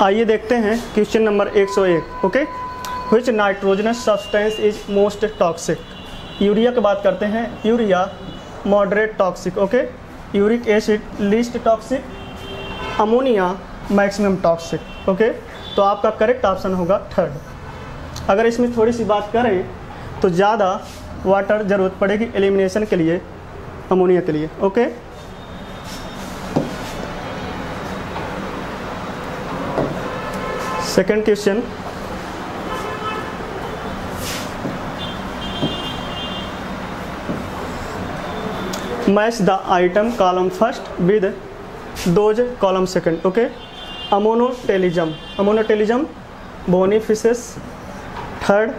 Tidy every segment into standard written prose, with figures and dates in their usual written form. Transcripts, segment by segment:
आइए देखते हैं question number 101। Okay, which nitrogenous substance is most toxic. Urea की बात करते हैं। Urea moderate toxic. Okay, uric acid least toxic, ammonia maximum toxic. Okay, तो आपका करेक्ट ऑप्शन होगा थर्ड। अगर इसमें थोड़ी सी बात करें तो ज़्यादा वाटर ज़रूरत पड़ेगी एलिमिनेशन के लिए, अमोनिया के लिए। Okay, second question, match the item column first with those column second. Okay, ammonotelism, ammonotelism bony fishes third,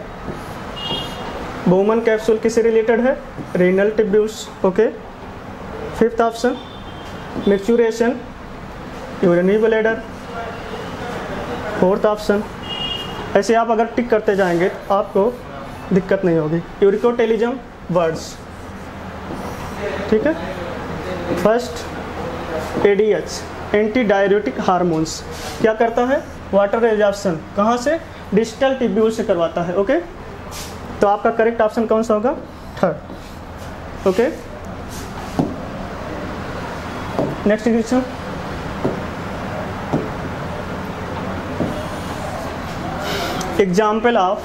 Bowman capsule किससे रिलेटेड है, renal tubules. Okay, fifth option micturition urinary bladder, fourth option. ऐसे आप अगर टिक करते जाएंगे तो आपको दिक्कत नहीं होगी। यूरिकोटेलिज्म वर्ड्स, ठीक है। First ADH anti diuretic hormones क्या करता है, वाटर एब्जॉर्प्शन कहाँ से, डिस्टल ट्यूब्यूल से करवाता है। ओके, तो आपका करेक्ट ऑप्शन कौन सा होगा, third. Okay, next question, example of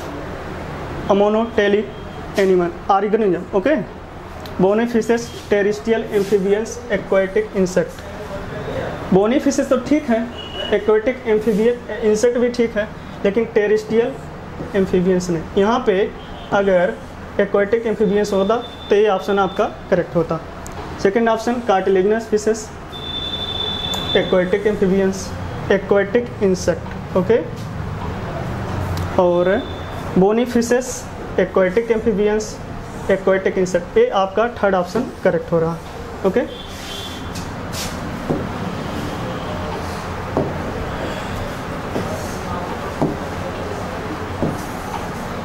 ammonotelic animal organism. Okay, bony fishes, terrestrial, amphibians, aquatic insect. Bony fishes तो ठीक है, एक्वाटिक एम्फीबियन इंसेक्ट भी ठीक है, लेकिन टेरेस्ट्रियल एम्फीबियंस नहीं। यहाँ पे अगर एक्वाटिक एम्फीबियंस होता तो ये ऑप्शन आपका करेक्ट होता। Second option cartilaginous fishes, aquatic amphibians, aquatic insect. Okay, और बोनीफिसेस, एक्वाटिक एम्फीबियंस, एक्वाटिक इंसेक्ट, ये आपका थर्ड ऑप्शन करेक्ट हो रहा है। ओके,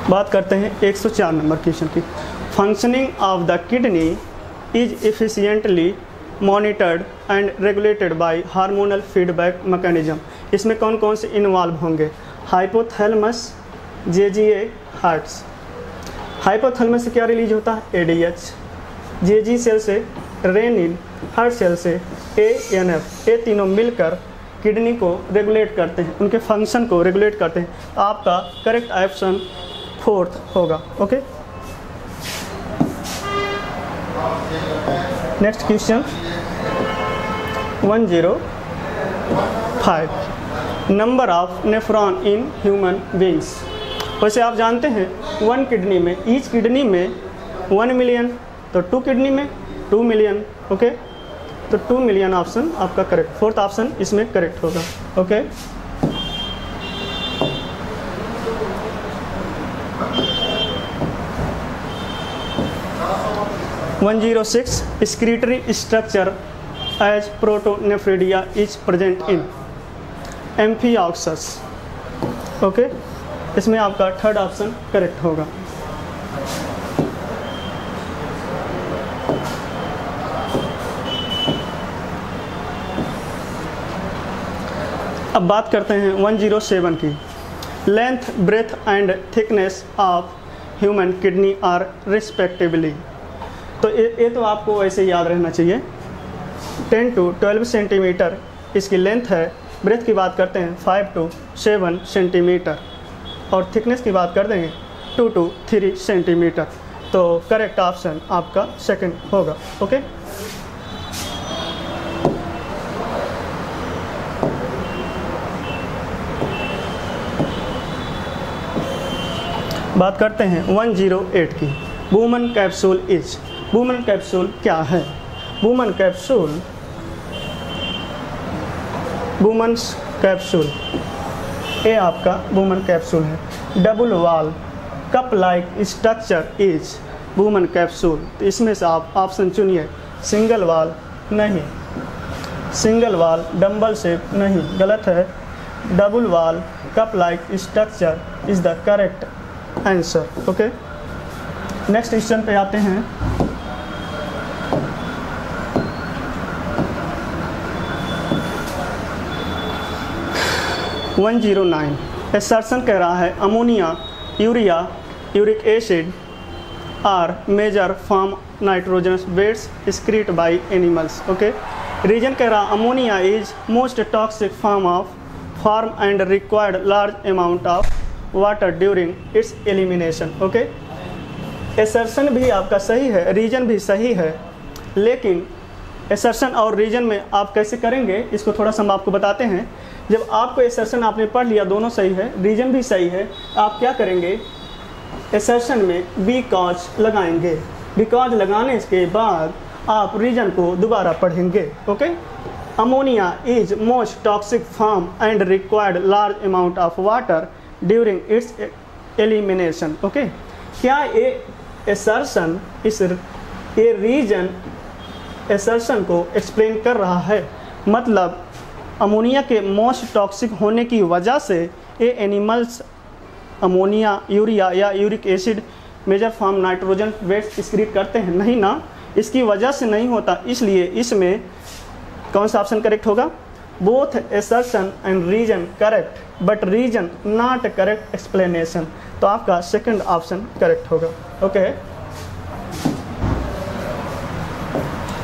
बात करते हैं 104 नंबर क्वेश्चन की। Functioning of the kidney is efficiently monitored and regulated by hormonal feedback mechanism. इसमें कौन कौन से इन्वॉल्व होंगे, हाइपोथैलेमस, जेजीए, हार्ट्स। हाइपोथैलेमस से क्या रिलीज होता है, एडीएच, जेजी सेल से रेनिन, हार्ट सेल से एएनएफ। ये तीनों मिलकर किडनी को रेगुलेट करते हैं, उनके फंक्शन को रेगुलेट करते हैं। आपका करेक्ट ऑप्शन फोर्थ होगा। Okay, next question 105, number of nephron in human beings. वैसे आप जानते हैं वन किडनी में, ईच किडनी में 1 मिलियन, तो 2 किडनी में 2 मिलियन। ओके, तो 2 मिलियन ऑप्शन आपका करेक्ट, फोर्थ ऑप्शन इसमें करेक्ट होगा। Okay, secretory structure as protonephridia is present in amphioxus. Okay, इसमें आपका थर्ड ऑप्शन करेक्ट होगा। अब बात करते हैं 107 की। Length, breadth and thickness of human kidney are respectively. तो ये तो आपको ऐसे याद रहना चाहिए, 10 to 12 सेंटीमीटर इसकी लेंथ है। ब्रेथ की बात करते हैं 5 to 7 सेंटीमीटर, और थिकनेस की बात कर देंगे 2 to 3 सेंटीमीटर। तो करेक्ट ऑप्शन आपका सेकंड होगा। ओके, बात करते हैं 108 की। Woman capsule is, woman capsule क्या है, वुमन कैप्सूल, वुमन्स कैप्सूल, ये आपका वुमन कैप्सूल है। Double wall cup like structure is woman capsule. तो इसमें से आप ऑप्शन चुनिए, सिंगल वॉल नहीं, सिंगल वॉल डम्बल शेप नहीं, गलत है। Double wall cup like structure is the correct answer. Okay, next question पे आते हैं। 109 एसर्शन कह रहा है ammonia, urea, uric acid are major form nitrogenous wastes excrete by animals. Okay, reason कह रहा ammonia is most toxic form and required large amount of water during its elimination. Okay, assertion भी आपका सही है, reason भी सही है, लेकिन एसर्शन और रीजन में आप कैसे करेंगे इसको थोड़ा सा हम आपको बताते हैं। जब आपको एसर्शन आपने पढ़ लिया, दोनों सही है, रीजन भी सही है, आप क्या करेंगे, एसर्शन में बिकॉज लगाएंगे, बिकॉज लगाने के बाद आप रीजन को दोबारा पढ़ेंगे। Okay, ammonia is most toxic form and required large amount of water during its elimination. Okay, क्या ये एसर्शन ये रीजन एसर्शन को एक्सप्लेन कर रहा है, मतलब अमोनिया के मोस्ट टॉक्सिक होने की वजह से ये एनिमल्स अमोनिया, यूरिया या uric acid major form nitrogen wastes excrete करते हैं? नहीं ना, इसकी वजह से नहीं होता, इसलिए इसमें कौन सा ऑप्शन करेक्ट होगा? Both assertion and reason correct but reason not correct explanation, तो आपका सेकंड ऑप्शन करेक्ट होगा। ओके,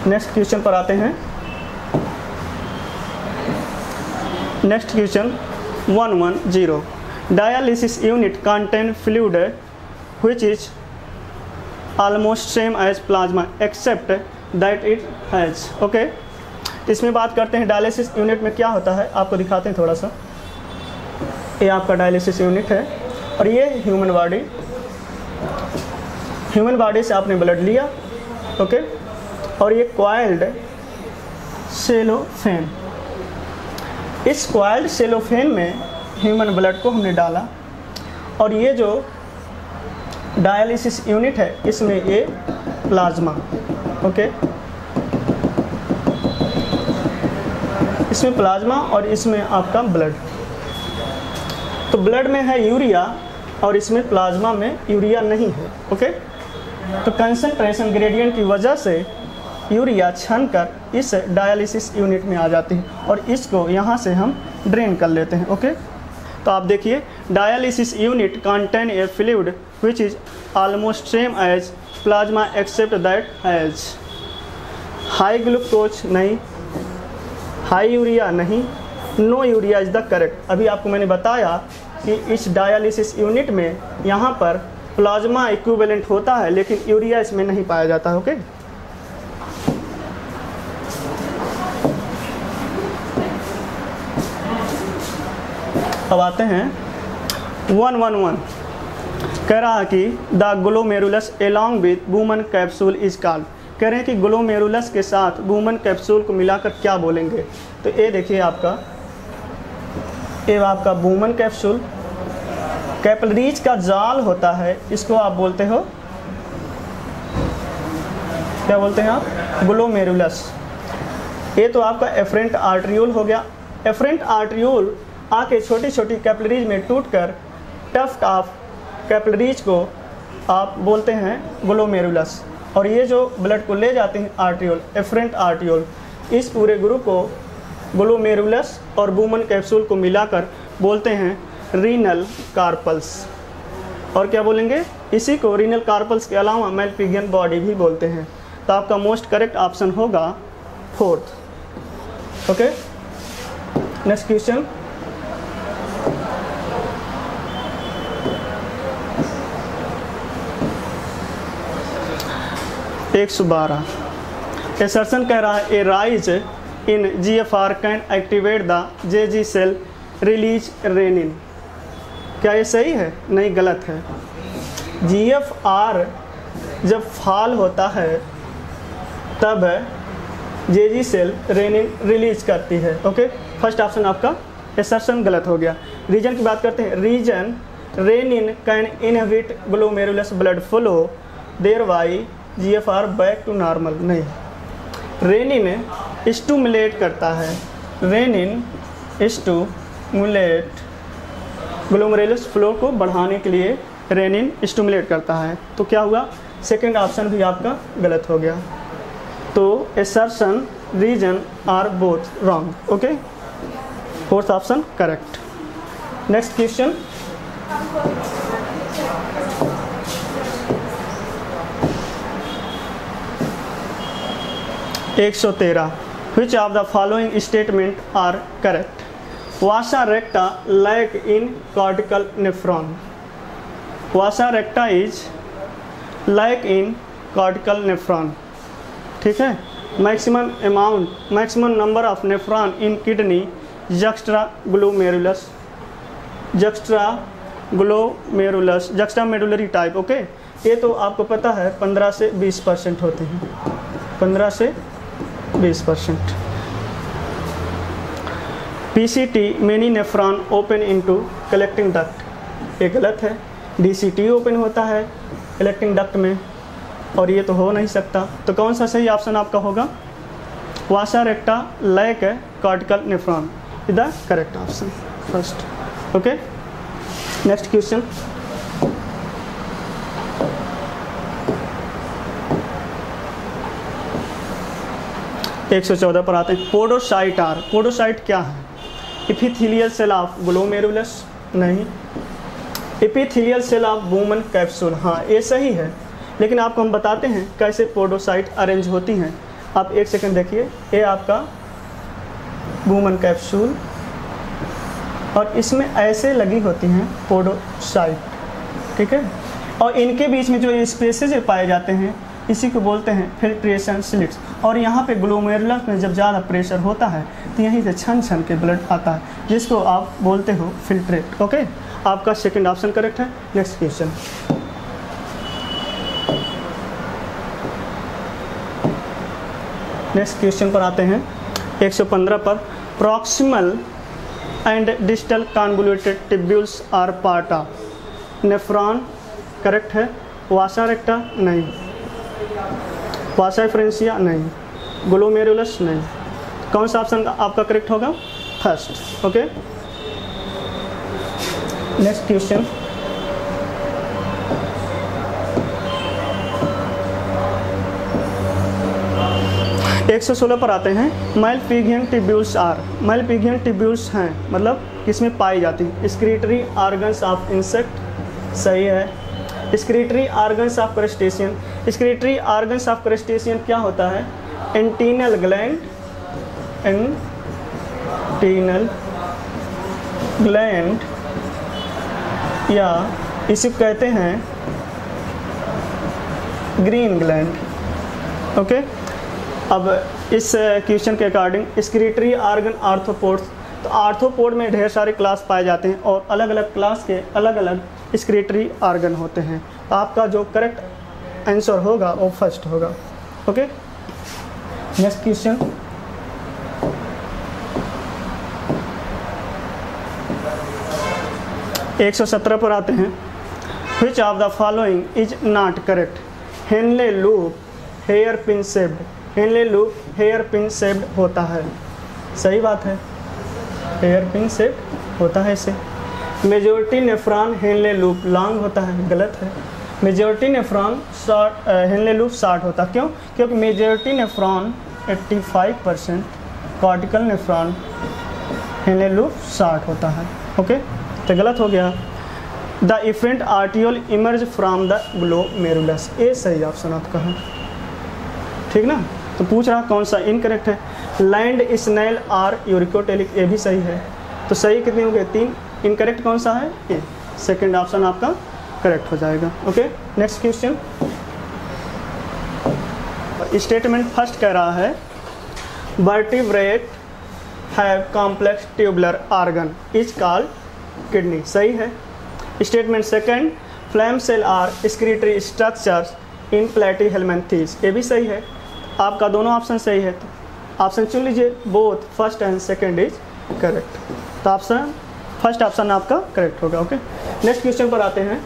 नेक्स्ट क्वेश्चन पर आते हैं। Next question 110 dialysis unit contain fluid which is almost same as plasma except that it has. Okay, इसमें बात करते हैं डायलिसिस यूनिट में क्या होता है, आपको दिखाते हैं थोड़ा सा। ये आपका डायलिसिस यूनिट है और ये ह्यूमन बॉडी से आपने ब्लड लिया। ओके, और ये कॉइल्ड सेलोफेन, इस कॉइल्ड सेलोफेन में ह्यूमन ब्लड को हमने डाला और ये जो डायलिसिस यूनिट है इसमें ये प्लाज्मा। ओके, इसमें प्लाज्मा और इसमें आपका ब्लड, तो ब्लड में है यूरिया और इसमें प्लाज्मा में यूरिया नहीं है। ओके, तो कंसंट्रेशन ग्रेडियंट की वजह से यूरिया छनकर इस डायलिसिस यूनिट में आ जाती है और इसको यहाँ से हम ड्रेन कर लेते हैं। ओके, तो आप देखिए dialysis unit contain a fluid which is almost same as plasma except that has high glucose नहीं, हाई यूरिया नहीं, no urea is the correct. अभी आपको मैंने बताया कि इस डायलिसिस यूनिट में यहाँ पर प्लाज्मा इक्विवेलेंट होता है लेकिन यूरिया इसमें नहीं पाया जाता है। ओके, अब आते हैं 111 कह रहा है कि the glomerulus along with Bowman capsule is called. कह रहे हैं कि ग्लोमेरुलस के साथ वुमन कैप्सूल को मिलाकर क्या बोलेंगे, तो ये देखिए आपका वुमन कैप्सूल, कैपिलरीज का जाल होता है, इसको आप बोलते हो, क्या बोलते हैं आप? ग्लोमेरुलस। ये तो आपका एफरेंट आर्ट्रियोल हो गया। एफरेंट आर्ट्रियोल आके छोटी छोटी कैपिलरीज में टूटकर टफ्ट ऑफ कैपिलरीज को आप बोलते हैं ग्लोमेरुलस, और ये जो ब्लड को ले जाते हैं आर्ट्रियोल, एफरेंट आर्ट्रियोल, इस पूरे ग्रुप को ग्लोमेरुलस और वुमन कैप्सूल को मिलाकर बोलते हैं रीनल कार्पल्स। और क्या बोलेंगे? इसी को रीनल कार्पल्स के अलावा मैलपिगियन बॉडी भी बोलते हैं। तो आपका मोस्ट करेक्ट ऑप्शन होगा 4th। Okay, next question 112 assertion कह रहा है a rise in GFR can activate the JG cell release renin. क्या ये सही है? नहीं, गलत है। GFR जब फॉल होता है तब JG सेल रेनिन रिलीज करती है। ओके, फर्स्ट ऑप्शन आपका एसर्शन गलत हो गया। रीजन की बात करते हैं। Reason renin can inhibit glomerulus blood flow thereby GFR back to normal. नहीं, रेनिन स्टूमुलेट करता है, रेनिन स्टूमुलेट ग्लोमेरुलस फ्लो को बढ़ाने के लिए रेनिन स्टूमुलेट करता है। तो क्या हुआ? सेकंड ऑप्शन भी आपका गलत हो गया। तो assertion reason are both wrong. Okay, fourth option correct. Next question, एक 113, which of the following statement are correct? Vasa recta lack in cortical nephron. Vasa recta is lack in cortical nephron. ठीक है. maximum number of nephron in kidney juxtamedullary type. Okay, ये तो आपको पता है 15 से 20% होते हैं, 15 से 20%. PCT many nephron open into collecting duct, ये गलत है. DCT ओपन होता है कलेक्टिंग डक्ट में, और ये तो हो नहीं सकता. तो कौन सा सही ऑप्शन आपका होगा? Vasa recta lack cortical nephron is the correct option first. Okay, next question. एक 114 पर आते हैं. पोडोसाइट आर, पोडोसाइट क्या है? Epithelial cell of glomerulus? नहीं. Epithelial cell of Bowman capsule? हाँ, ये सही है, लेकिन आपको हम बताते हैं कैसे पोडोसाइट अरेंज होती हैं. आप एक सेकंड देखिए. ये आपका वुमन कैप्सूल, और इसमें ऐसे लगी होती हैं पोडोसाइट, ठीक है. और इनके बीच में जो स्पेसेज पाए जाते हैं, इसी को बोलते हैं फिल्ट्रेशन स्लिट्स. और यहाँ पे ग्लोमेरुलस में जब ज़्यादा प्रेशर होता है तो यहीं से छन छन के ब्लड आता है, जिसको आप बोलते हो फिल्ट्रेट. ओके, आपका सेकंड ऑप्शन करेक्ट है. Next question. नेक्स्ट क्वेश्चन पर आते हैं 115 पर. Proximal and distal convoluted tubules are part of nephron, correct है. वासा रेक्टा? नहीं. वासा एफरेंसिया? नहीं. ग्लोमेरुलस? नहीं. कौन सा ऑप्शन आपका करेक्ट होगा? फर्स्ट. Okay, next question. एक 116 पर आते हैं. मैलपिघियन ट्यूब्यूल्स आर, मैलपिघियन ट्यूब्यूल्स हैं मतलब किसमें पाई जाती है? स्क्रीटरी ऑर्गन्स ऑफ इंसेक्ट, सही है. Excretory organs of crustacean, excretory organs of crustacean क्या होता है? एंटीनल ग्लैंड, एंटीनल ग्लैंड, या इसे कहते हैं ग्रीन ग्लैंड. ओके, अब इस क्वेश्चन के अकॉर्डिंग स्क्रीटरी ऑर्गन आर्थ्रोपोड्स, तो आर्थ्रोपोड में ढेर सारे क्लास पाए जाते हैं और अलग अलग क्लास के अलग अलग स्क्रीटरी ऑर्गन होते हैं. तो आपका जो करेक्ट आंसर होगा वो फर्स्ट होगा. Okay, next question. एक 117 पर आते हैं. Which of the following is not correct? Henle loop hairpin shaped, Henle loop hairpin shaped होता है, सही बात है. हेयर पिन शेप्ड होता है इसे. Majority nephron Henle loop long होता है, गलत है. Majority nephron short, Henle loop short होता है. क्यों? क्योंकि majority nephron 85%, cortical nephron Henle loop short होता है. ओके, तो गलत हो गया. The afferent arteriole emerge from the glomerulus, ये सही ऑप्शन आपका है, ठीक ना. तो पूछ रहा कौन सा इनकरेक्ट है? लैंड स्नेल आर यूरिकोटेलिक, ये भी सही है. तो सही कितने हो गए? 3. इनकरेक्ट कौन सा है? ये. सेकंड ऑप्शन आपका करेक्ट हो जाएगा. Okay, next question. Statement first कह रहा है vertebrate have complex tubular organ is called kidney, सही है. Statement second flame cell are secretory structures in platyhelminthes, ये भी सही है. आपका दोनों ऑप्शन सही है, तो ऑप्शन चुन लीजिए. Both first and second is correct. तो ऑप्शन फर्स्ट ऑप्शन आपका करेक्ट होगा. ओके, नेक्स्ट क्वेश्चन पर आते हैं.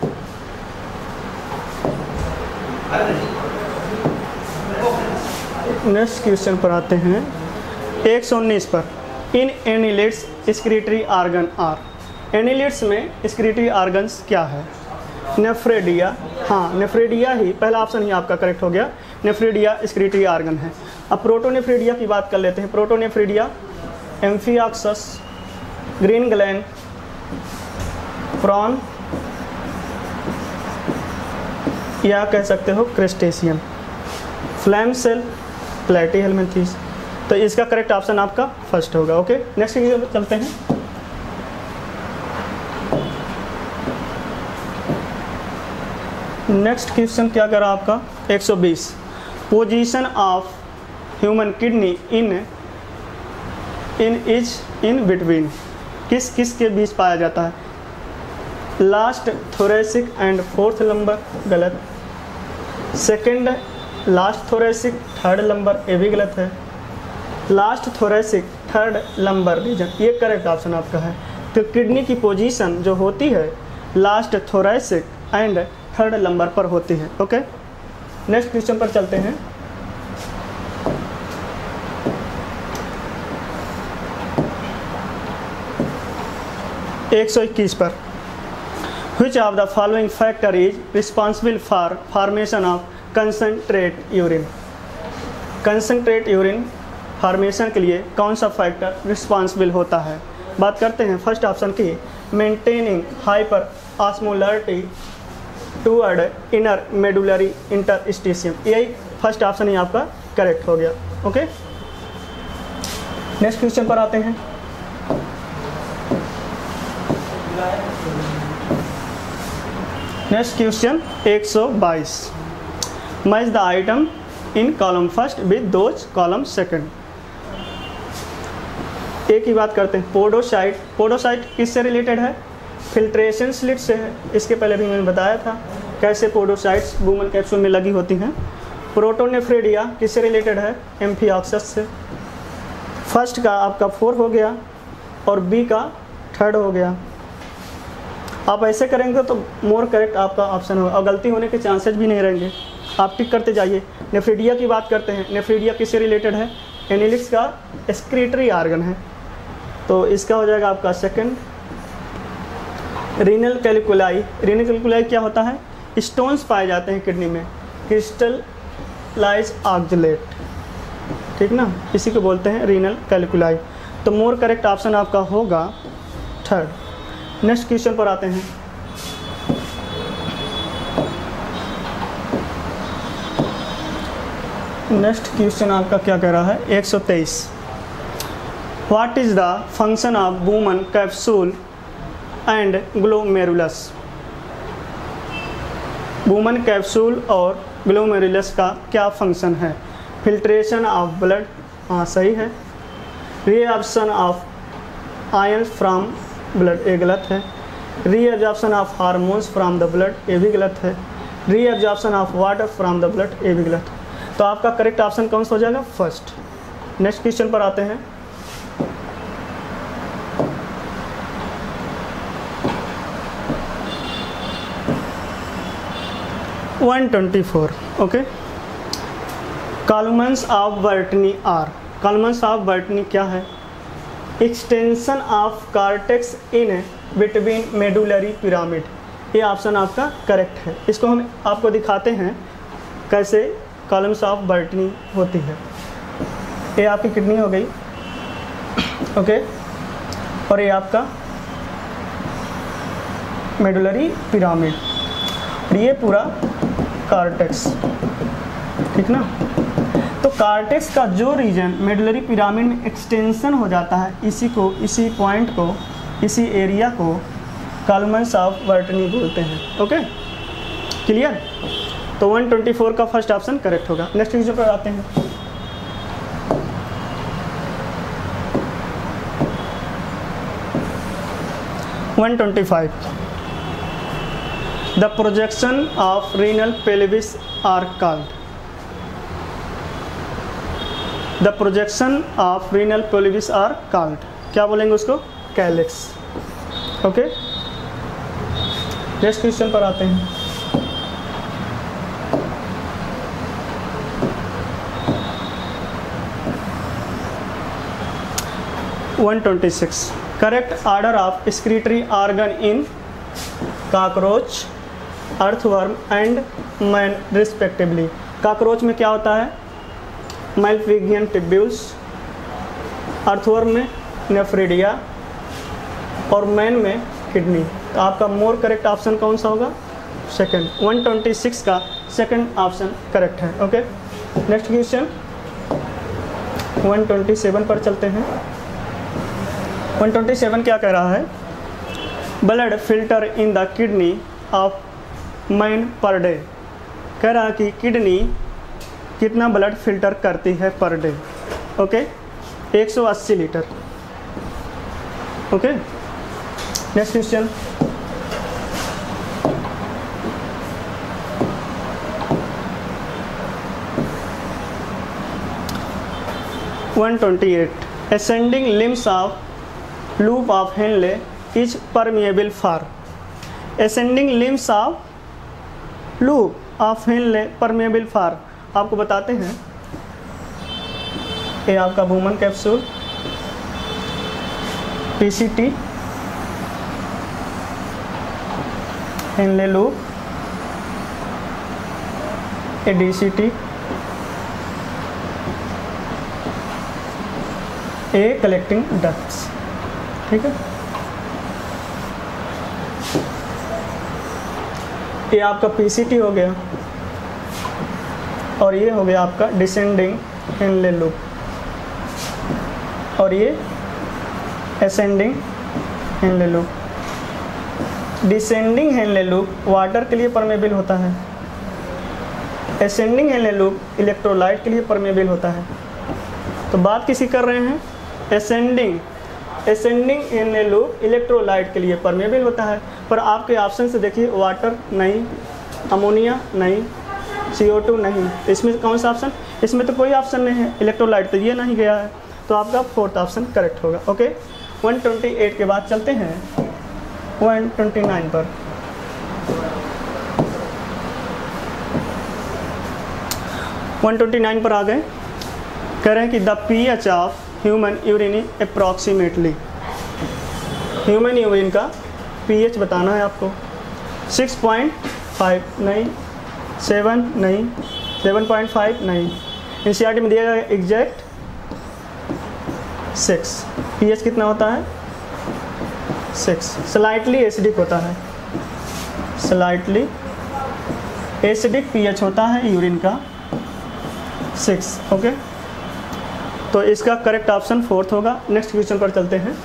नेक्स्ट क्वेश्चन पर आते हैं 119 पर. In annelids secretory organ are, annelids में स्क्रीटरी ऑर्गन्स क्या है? नेफ्रेडिया, हाँ नेफ्रेडिया ही पहला ऑप्शन ही आपका करेक्ट हो गया. नेफ्रेडिया स्क्रीटरी ऑर्गन है. अब प्रोटोनेफ्रेडिया की बात कर लेते हैं. प्रोटोनेफ्रेडिया, एम्फिऑक्सस, ग्रीन ग्लैंड, प्रॉन या कह सकते हो क्रेस्टेशियन, फ्लैम सेल, प्लेटीहेल्मिन्थेस। तो इसका करेक्ट ऑप्शन आपका फर्स्ट होगा। ओके, नेक्स्ट क्वेश्चन चलते हैं। नेक्स्ट क्वेश्चन क्या करा आपका 120, position of human kidney in is in between, किस किस के बीच पाया जाता है? Last thoracic and fourth lumbar, गलत। Second last thoracic third lumbar, ये भी गलत है। Last thoracic third lumbar region, ये करेक्ट ऑप्शन आपका है। तो किडनी की पोजीशन जो होती है last thoracic and third lumbar पर होती है। ओके, नेक्स्ट क्वेश्चन पर चलते हैं। एक 121 पर, Which of the following factor is responsible for formation of concentrate urine? Concentrate urine formation के लिए कौन सा फैक्टर रिस्पॉन्सिबल होता है? बात करते हैं फर्स्ट ऑप्शन की, maintaining hyper osmolarity toward inner medullary interstitium, यही फर्स्ट ऑप्शन ही आपका करेक्ट हो गया। ओके, नेक्स्ट क्वेश्चन पर आते हैं। Next question 122, match the item in column first with those column second. एक ही बात करते हैं, पोडोसाइट, पोडोसाइट किससे रिलेटेड है? फिल्ट्रेशन स्लिट से है। इसके पहले भी मैंने बताया था कैसे पोडोसाइट्स वुमन कैप्सूल में लगी होती हैं। प्रोटोनेफ्रेडिया किससे रिलेटेड है? एम्फिऑक्सस से। फर्स्ट का आपका 4 हो गया और बी का 3rd हो गया। आप ऐसे करेंगे तो मोर करेक्ट आपका ऑप्शन होगा और गलती होने के चांसेस भी नहीं रहेंगे। आप टिक करते जाइए। नेफ्रीडिया की बात करते हैं, नेफ्रीडिया किससे रिलेटेड है? एनिलिक्स का एक्सक्रीटरी आर्गन है, तो इसका हो जाएगा आपका 2nd। रीनल कैलिकुलाई, रीनल कैलिकुलाई क्या होता है? स्टोन्स पाए जाते हैं किडनी में, क्रिस्टलाइज ऑक्जेलेट, ठीक ना, इसी को बोलते हैं रीनल कैलिकुलाई। तो मोर करेक्ट ऑप्शन आपका होगा 3rd। नेक्स्ट क्वेश्चन पर आते हैं। नेक्स्ट क्वेश्चन आपका क्या कह रहा है 123, what is the function of Bowman capsule and glomerulus? Woman capsule और ग्लोमेरुलस का क्या फंक्शन है? फिल्ट्रेशन ऑफ ब्लड, हाँ सही है। Reabsorption of ion from blood, ये गलत है। Reabsorption of hormones from the blood, ये भी गलत है। Reabsorption of water from the blood, ये भी गलत है। तो आपका करेक्ट ऑप्शन कौन सा हो जाएगा? फर्स्ट। नेक्स्ट क्वेश्चन पर आते हैं। Okay, columns of Bertini are, columns of Bertini क्या है? Extension of cortex in between medullary pyramid, ये ऑप्शन आपका करेक्ट है। इसको हम आपको दिखाते हैं कैसे कॉलम्स ऑफ बर्टनी होती है। ये आपकी किडनी हो गई, ओके, और ये आपका मेडुलरी पिरामिड, और ये पूरा कार्टेक्स, ठीक ना। तो कार्टेक्स का जो रीजन मेडुलरी पिरामिड में एक्सटेंशन हो जाता है, इसी को, इसी पॉइंट को, इसी एरिया को कॉलम्स ऑफ बर्टनी बोलते हैं। Okay, clear? तो 124 का फर्स्ट ऑप्शन करेक्ट होगा। नेक्स्ट क्वेश्चन पर आते हैं। The projection of renal pelvis are called, the projection of renal pelvis are called, क्या बोलेंगे उसको? कैलिक्स। ओके, नेक्स्ट क्वेश्चन पर आते हैं। Correct order of excretory organ in cockroach, earthworm and man respectively. Cockroach में क्या होता है? मैलपिगियन टिब्यूल्स, अर्थवर्म में नेफ्रीडिया और मैन में किडनी। तो आपका मोर करेक्ट ऑप्शन कौन सा होगा? सेकंड। 126 का सेकंड ऑप्शन करेक्ट है। ओके, नेक्स्ट क्वेश्चन 127 पर चलते हैं। 127 क्या कह रहा है? Blood filter in the kidney of man per day. कह रहा है कि किडनी कितना ब्लड फिल्टर करती है per day. Okay, 180 litre. Okay, next question 128 ascending limbs of loop of Henle is permeable for। ascending limbs of loop of Henle permeable for आपको बताते हैं। ये आपका Bowman capsule, PCT, Henle loop, ADCT, a collecting ducts. ठीक है, ये आपका PCT हो गया और ये हो गया आपका डिसेंडिंग हेनले लूप और ये ascending Henle loop. Descending Henle loop water के लिए परमेबल होता है, असेंडिंग हेनले लूप इलेक्ट्रोलाइट के लिए परमेबल होता है। तो बात किसी कर रहे हैं? असेंडिंग हेनले लूप इलेक्ट्रोलाइट के लिए परमेबल होता है। पर आपके ऑप्शन से देखिए, वाटर नहीं, अमोनिया नहीं, CO2 नहीं, तो इसमें कौन सा ऑप्शन? इसमें तो कोई ऑप्शन नहीं है, इलेक्ट्रोलाइट तो ये नहीं गया है, तो आपका फोर्थ ऑप्शन करेक्ट होगा। ओके, 128 के बाद चलते हैं 129 पर। 129 पर आ गए। कह रहे हैं कि the pH of human urine approximately. Human urine का pH बताना है आपको। 6.5 नहीं, 7 नहीं, 7.5 नहीं, NCERT में दिया गया एग्जैक्ट 6। pH कितना होता है? 6। स्लाइटली एसिडिक होता है, स्लाइटली एसिडिक pH होता है यूरिन का 6। ओके, तो इसका करेक्ट ऑप्शन फोर्थ होगा। नेक्स्ट क्वेश्चन पर चलते हैं।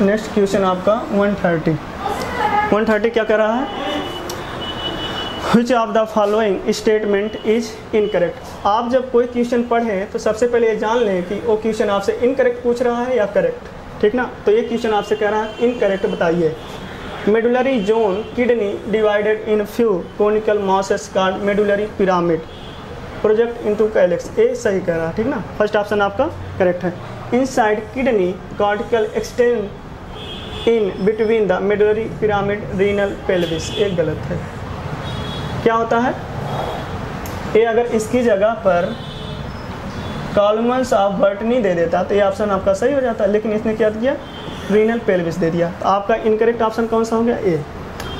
नेक्स्ट क्वेश्चन आपका 130 क्या कह रहा है? Which of the following statement is incorrect। आप जब कोई क्वेश्चन पढ़ें तो सबसे पहले ये जान लें कि वो क्वेश्चन आपसे इनकरेक्ट पूछ रहा है या करेक्ट। ठीक ना, तो ये क्वेश्चन आपसे कह रहा है इनकरेक्ट बताइए। Medullary zone kidney divided in few conical masses called medullary pyramid project into calyx. ये सही कह रहा है। ठीक ना, फर्स्ट ऑप्शन आपका करेक्ट है। Inside kidney cortical extend in between the medullary pyramid renal pelvis. एक गलत है। क्या होता है ये? अगर इसकी जगह पर कॉलमन्स ऑफ बर्टनी दे देता तो ये ऑप्शन आपका सही हो जाता, लेकिन इसने क्या दिया? रीनल पेल्विस दे दिया। तो आपका इनकरेक्ट ऑप्शन कौन सा हो गया? ए।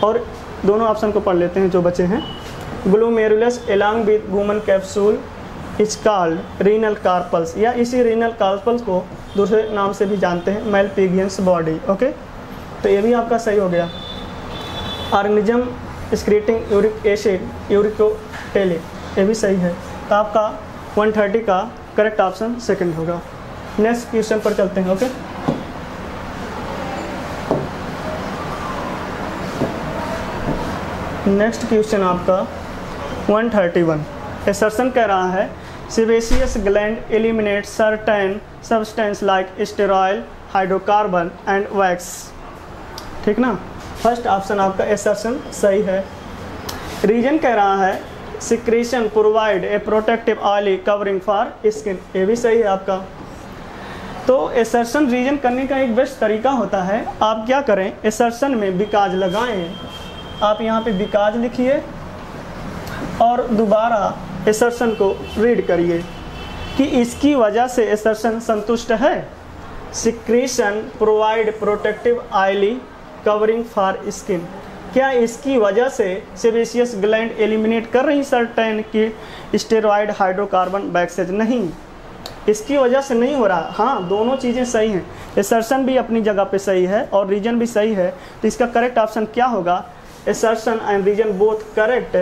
और दोनों ऑप्शन को पढ़ लेते हैं जो बचे हैं। Glomerulus along with Bowman capsule is called renal corpuscles, या इसी रीनल कार्पल्स को दूसरे नाम से भी जानते हैं मेलपिगियंस बॉडी। ओके, तो ये भी आपका सही हो गया। Organism excreting uric acid uricotelic, ये भी सही है। तो आपका 130 का करेक्ट ऑप्शन सेकंड होगा। नेक्स्ट क्वेश्चन पर चलते हैं। ओके, नेक्स्ट क्वेश्चन आपका 131। एसर्शन कह रहा है sebaceous gland eliminate certain substance like steroidal, hydrocarbon and wax. ठीक ना, फर्स्ट ऑप्शन आपका एसर्शन सही है। रीजन कह रहा है secretion provide a protective oily covering for skin, ये भी सही है आपका। तो एसर्शन रीजन करने का एक बेस्ट तरीका होता है, आप क्या करें, एसर्शन में बिकॉज लगाएं। आप यहाँ पे बिकॉज लिखिए और दोबारा एसर्शन को रीड करिए कि इसकी वजह से एसर्शन संतुष्ट है। Secretion provide protective oily covering for skin, क्या इसकी वजह से सेबेशियस ग्लैंड एलिमिनेट कर रही सर्टेन की स्टेरॉयड, हाइड्रोकार्बन, वैक्सेज? नहीं। इसकी वजह से नहीं हो रहा। हाँ, दोनों चीज़ें सही हैं, एसर्शन भी अपनी जगह पे सही है और रीजन भी सही है, तो इसका करेक्ट ऑप्शन क्या होगा? Assertion and reason both correct,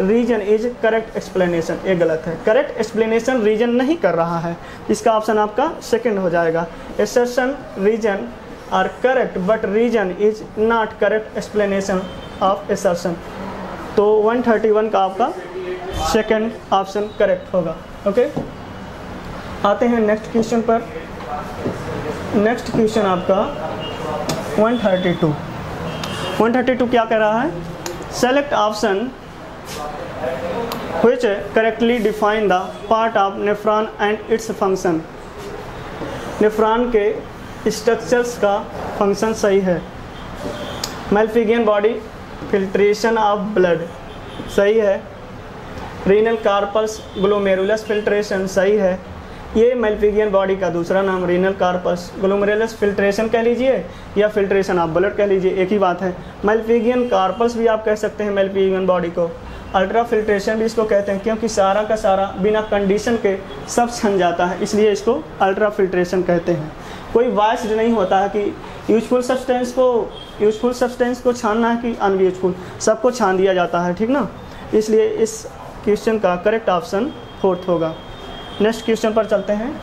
reason is correct explanation. ये गलत है, करेक्ट एक्सप्लेनेशन रीजन नहीं कर रहा है, इसका ऑप्शन आपका सेकंड हो जाएगा। Assertion reason are correct but reason is not correct explanation of assertion. तो 131 का आपका सेकंड ऑप्शन करेक्ट होगा। ओके, आते हैं नेक्स्ट क्वेश्चन पर। नेक्स्ट क्वेश्चन आपका 132। 132 क्या कह रहा है? Select option which correctly define the part of nephron and its function। Nephron के स्ट्रक्चर्स का फंक्शन सही है। मैल्फिगियन बॉडी फिल्ट्रेशन ऑफ ब्लड सही है। रीनल कार्पस ग्लोमेरुलस फिल्ट्रेशन सही है। ये मैल्फिगियन बॉडी का दूसरा नाम रीनल कार्पस ग्लोमेरुलस फिल्ट्रेशन कह लीजिए या फिल्ट्रेशन ऑफ ब्लड कह लीजिए, एक ही बात है। मैल्फिगियन कार्पस भी आप कह सकते हैं मैल्फिगियन बॉडी को। अल्ट्रा फिल्ट्रेशन भी इसको कहते हैं, क्योंकि सारा का सारा बिना कंडीशन के सब छन जाता है, इसलिए इसको अल्ट्रा फिल्ट्रेशन कहते हैं। कोई वाइस्ड नहीं होता है कि यूजफुल सब्सटेंस को छानना है कि अनयूजफुल, सबको छान दिया जाता है, ठीक ना। इसलिए इस क्वेश्चन का करेक्ट ऑप्शन फोर्थ होगा। नेक्स्ट क्वेश्चन पर चलते हैं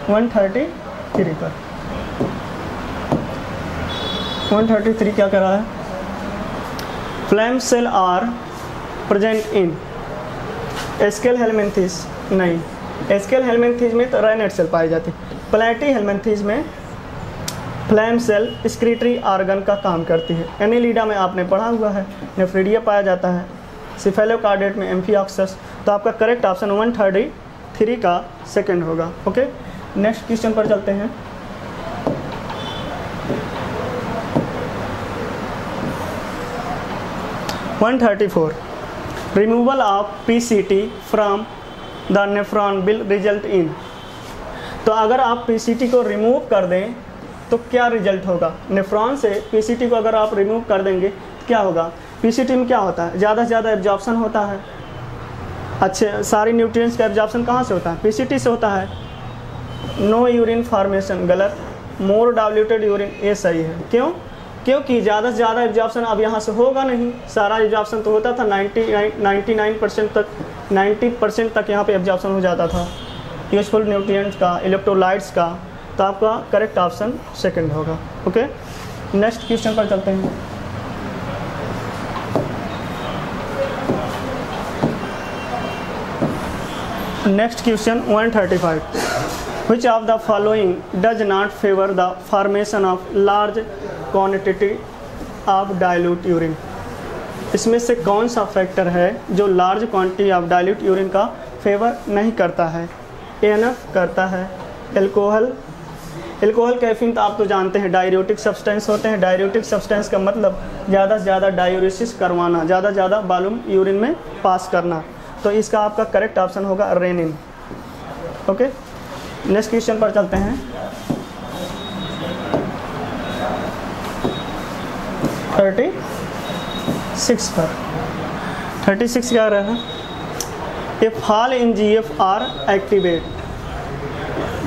133 पर। 133 क्या कर रहा है? Flame cell are present in aschelminthes, नहीं, एस्केल हेलमिंथेस में तो रेनेट सेल पाई जाती है। प्लेटी हेलमिंथेस में फ्लैम सेल एक्सक्रीटरी ऑर्गन का काम करती है। एनिलीडा में आपने पढ़ा हुआ है, नेफ्रिडिया पाया जाता है। सिफेलोकार्डेट में एम्फिऑक्सस। तो आपका करेक्ट ऑप्शन 133 का सेकंड होगा। ओके, नेक्स्ट क्वेश्चन पर चलते हैं। Removal of PCT from the nephron will result in. तो अगर आप PCT को रिमूव कर दें तो क्या रिजल्ट होगा? नेफ्रॉन से PCT को अगर आप रिमूव कर देंगे तो क्या होगा? PCT में क्या होता है? ज़्यादा से ज़्यादा एब्जॉर्प्शन होता है। अच्छे सारी न्यूट्रिएंट्स का एब्जॉर्प्शन कहाँ से होता है? PCT से होता है। नो यूरिन फॉर्मेशन गलत। मोर डाइल्यूटेड यूरिन, ये सही है। क्यों? क्योंकि ज़्यादा से ज़्यादा एब्जॉर्प्शन अब यहाँ से होगा नहीं। सारा एब्जॉर्प्शन तो होता था 99% तक, 90% तक यहाँ पे एब्जॉर्प्शन हो जाता था यूजफुल न्यूट्रिएंट्स का, इलेक्ट्रोलाइट्स का। तो आपका करेक्ट ऑप्शन सेकंड होगा। ओके, नेक्स्ट क्वेश्चन पर चलते हैं। Next question 135। Which of the following does not favor the formation of large quantity of dilute urine? इसमें से कौन सा फैक्टर है जो large quantity of dilute urine का फेवर नहीं करता है? ANF करता है। एल्कोहल कैफीन तो आप तो जानते हैं डाययूरेटिक सब्सटेंस होते हैं। डाययूरेटिक सब्सटेंस का मतलब ज़्यादा से ज़्यादा डायूरेसिस करवाना, ज़्यादा से ज़्यादा वॉल्यूम यूरिन में पास करना। तो इसका आपका करेक्ट ऑप्शन होगा रेनिन। ओके, नेक्स्ट क्वेश्चन पर चलते हैं। 36 पर। 36 क्या रहा है? A fall in GFR activate.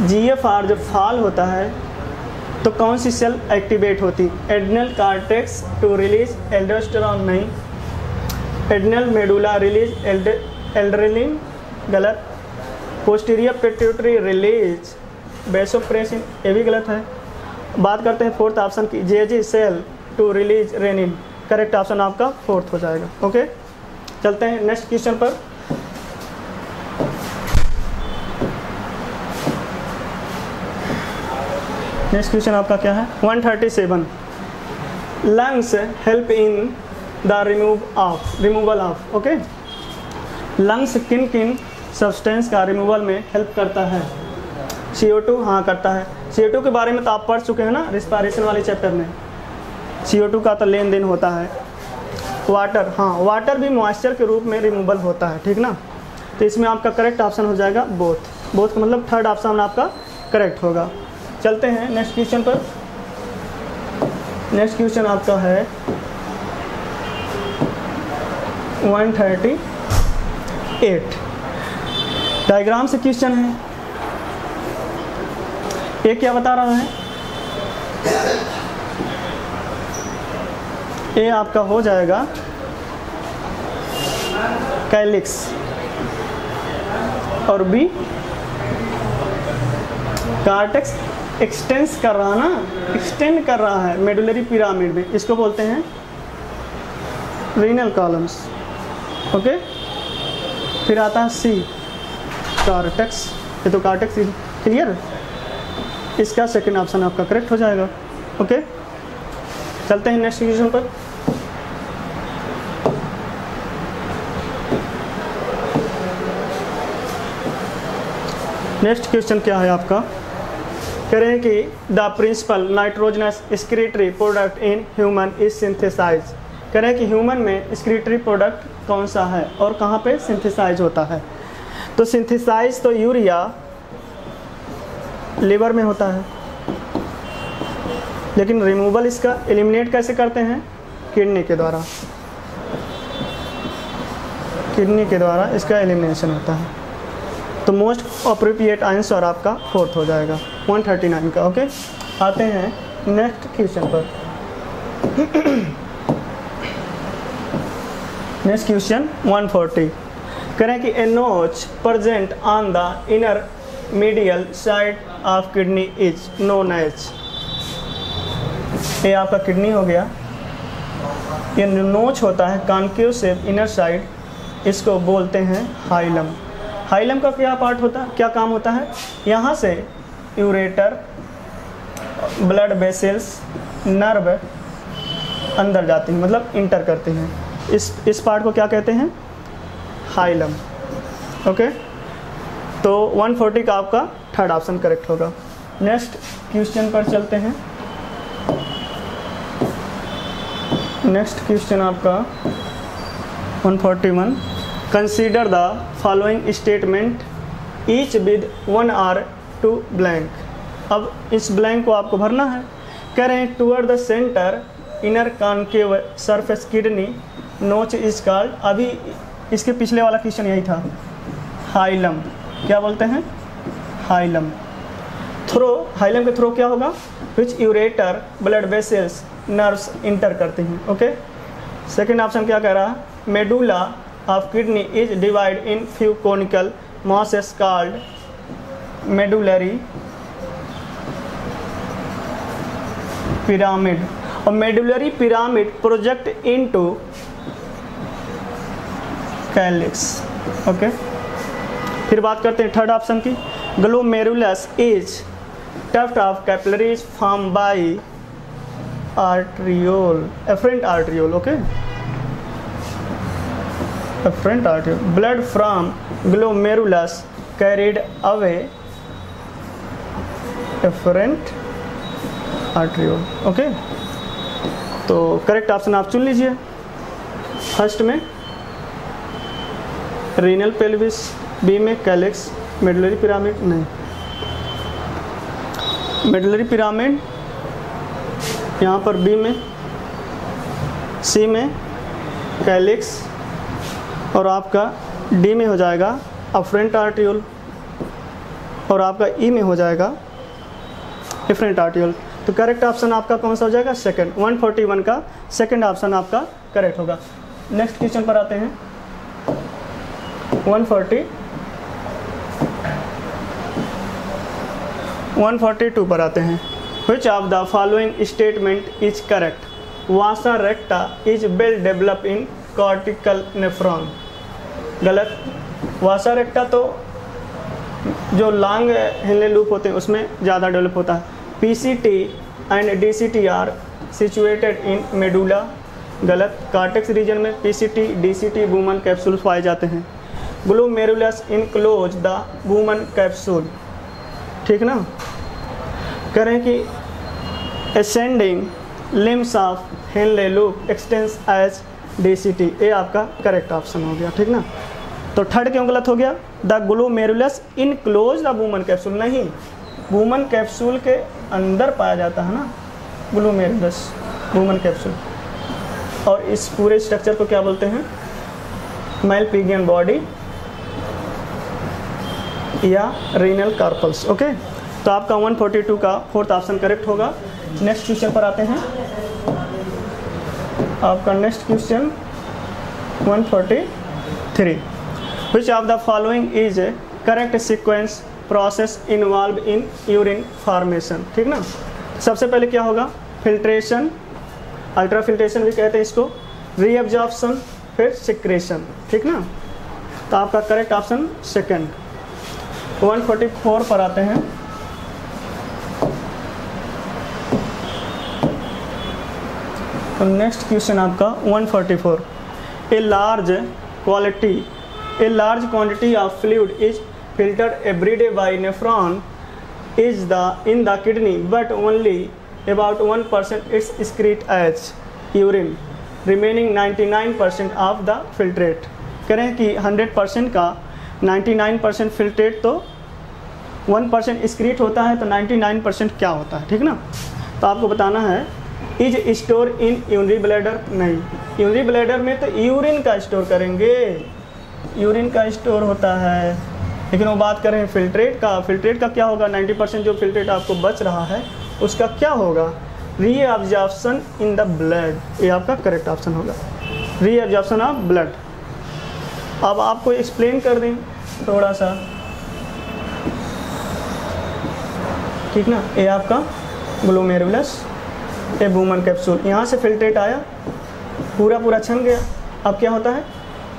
GFR जब फॉल होता है तो कौन सी सेल एक्टिवेट होती? Adrenal cortex to release aldosterone, नहीं। एड्रिनल मेडुला रिलीज एल्ड्रेलिन, गलत। पोस्टीरियर पिट्यूटरी रिलीज वेसोप्रेसिन, ये भी गलत है। बात करते हैं फोर्थ ऑप्शन की, JG cell to release renin. Correct option आपका फोर्थ हो जाएगा। ओके, चलते हैं नेक्स्ट क्वेश्चन पर। नेक्स्ट क्वेश्चन आपका क्या है? 137। Lungs help in the removal of. Okay, lungs किन किन सब्सटेंस का रिमूवल में हेल्प करता है? CO2, हाँ करता है। CO2 के बारे में तो आप पढ़ चुके हैं ना रिस्पायरेशन वाले चैप्टर में। CO2 का तो लेन देन होता है। वाटर, हाँ वाटर भी मॉइस्चर के रूप में रिमूवल होता है, ठीक ना। तो इसमें आपका करेक्ट ऑप्शन हो जाएगा बोथ का मतलब थर्ड ऑप्शन आपका करेक्ट होगा। चलते हैं नेक्स्ट क्वेश्चन पर। नेक्स्ट क्वेश्चन आपका है 138। डायग्राम से क्वेश्चन है। ये क्या बता रहा है, ये आपका हो जाएगा कैलिक्स, और बी कार्टेक्स एक्सटेंस कर रहा ना, एक्सटेंड कर रहा है मेडुलरी पिरामिड में, इसको बोलते हैं रीनल कॉलम्स। ओके, फिर आता है सी कार्टेक्स, ये तो कार्टेक्स क्लियर, इसका सेकंड ऑप्शन आपका करेक्ट हो जाएगा। ओके, चलते हैं नेक्स्ट क्वेश्चन पर। नेक्स्ट क्वेश्चन क्या है आपका, कह रहे हैं कि the principal nitrogenous excretory product in human is synthesise. कह रहे हैं कि ह्यूमन में एक्सक्रीटरी प्रोडक्ट कौन सा है और कहाँ पे सिंथेसाइज होता है। तो सिंथेसाइज तो यूरिया लिवर में होता है, लेकिन रिमूवल इसका एलिमिनेट कैसे करते हैं, किडनी के द्वारा, किडनी के द्वारा इसका एलिमिनेशन होता है। तो मोस्ट अप्रोप्रिएट आंसर आपका फोर्थ हो जाएगा 139 का। ओके, आते हैं नेक्स्ट क्वेश्चन पर। नेक्स्ट क्वेश्चन 140, कह रहे हैं कि a notch present on the inner medial side of kidney is known as. ये आपका किडनी हो गया, ये नोच होता है कॉन्केव शेप इनर साइड, इसको बोलते हैं हाइलम। हाइलम का क्या पार्ट होता है, क्या काम होता है, यहाँ से यूरेटर, ब्लड वेसल्स, नर्व अंदर जाती हैं, मतलब इंटर करती हैं, इस पार्ट को क्या कहते हैं, हाइलम। ओके, तो 140 का आपका थर्ड ऑप्शन करेक्ट होगा। नेक्स्ट क्वेश्चन पर चलते हैं। नेक्स्ट क्वेश्चन आपका 141, consider the following statement each with 1 or 2 blank. अब इस ब्लैंक को आपको भरना है। कह रहे हैं toward the centre inner concave surface kidney नोच इज कॉल्ड, अभी इसके पिछले वाला क्वेश्चन यही था, हाइलम। क्या बोलते हैं, हाइलम। थ्रो, हाइलम के थ्रो क्या होगा, which ureter, blood vessels, nerves enter करते हैं। ओके, सेकेंड ऑप्शन क्या कह रहा है, medulla of kidney is divide in few conical masses called medullary pyramid, और medullary pyramid project into calyx. Okay, फिर बात करते हैं थर्ड ऑप्शन की, glomerulus is tuft of capillaries form by arteriole, afferent arteriole. Okay, efferent arteriole, blood from glomerulus carried away efferent arteriole. Okay, तो correct option आप चुन लीजिए। First में रीनल पेल्विस, बी में कैलिक्स, मेडुलरी पिरामिड नहीं, medullary pyramid यहाँ पर B में, सी में कैलिक्स, और आपका डी में हो जाएगा अफरेंट आर्ट्रियोल, और आपका ई में हो जाएगा एफरेंट आर्ट्रियोल। तो करेक्ट ऑप्शन आपका कौन सा हो जाएगा, सेकंड। 141 का सेकंड ऑप्शन आपका करेक्ट होगा। नेक्स्ट क्वेश्चन पर आते हैं 142 पर आते हैं। Which of the following statement is correct, Vasa रेक्टा is well develop in cortical nephron. गलत, वासा रेक्टा तो जो लॉन्ग हेनले लूप होते हैं उसमें ज़्यादा डेवलप होता है। PCT and DCT are situated in medulla. गलत, कार्टेक्स रीजन में PCT DCT वुमन कैप्सूल पाए जाते हैं। Glomerulus enclose the Bowman capsule, ठीक ना। कह रहे हैं कि ascending limbs of Henle loop extends as DCT, ये आपका करेक्ट ऑप्शन हो गया, ठीक ना। तो थर्ड क्यों गलत हो गया, the glomerulus enclose the Bowman capsule, नहीं, वुमन कैप्सूल के अंदर पाया जाता है ना ग्लोमेरुलस वुमन कैप्सूल। और इस पूरे स्ट्रक्चर को क्या बोलते हैं, मैलपिगियन बॉडी या रीनल कार्पल्स। ओके, तो आपका 142 का फोर्थ ऑप्शन करेक्ट होगा। नेक्स्ट क्वेश्चन पर आते हैं। आपका next question 143, which of the following is A correct sequence process involve in urine formation. ठीक ना, सबसे पहले क्या होगा, फिल्ट्रेशन, अल्ट्रा फिल्ट्रेशन भी कहते हैं इसको, रीअब्जॉर्प्शन, फिर सिक्रेशन। ठीक ना, तो आपका करेक्ट ऑप्शन सेकंड। 144 पर आते हैं। तो नेक्स्ट क्वेश्चन आपका 144, a large quantity of fluid is filtered every day by nephron is in the kidney, but only about 1% is excreted as urine, remaining 99% of the filtrate। कह रहे हैं कि 100% का 99% फिल्ट्रेट तो 1% एक्सक्रीट होता है, तो 99% क्या होता है। ठीक ना, तो आपको बताना है is store in urinary bladder. नहीं, यूरिनरी ब्लैडर में तो यूरिन का स्टोर करेंगे, यूरिन का स्टोर होता है, लेकिन वो बात कर रहे हैं फिल्ट्रेट का। फिल्ट्रेट का क्या होगा, 90% जो फिल्ट्रेट आपको बच रहा है उसका क्या होगा, रीअब्जॉर्प्शन इन द ब्लड। ये आपका करेक्ट ऑप्शन होगा, रीअब्जॉर्प्शन ऑफ ब्लड। अब आपको एक्सप्लेन कर दें थोड़ा सा। ठीक ना, ये आपका ग्लोमेरुलस एबुमन कैप्सूल, यहाँ से फिल्ट्रेट आया, पूरा छन गया। अब क्या होता है,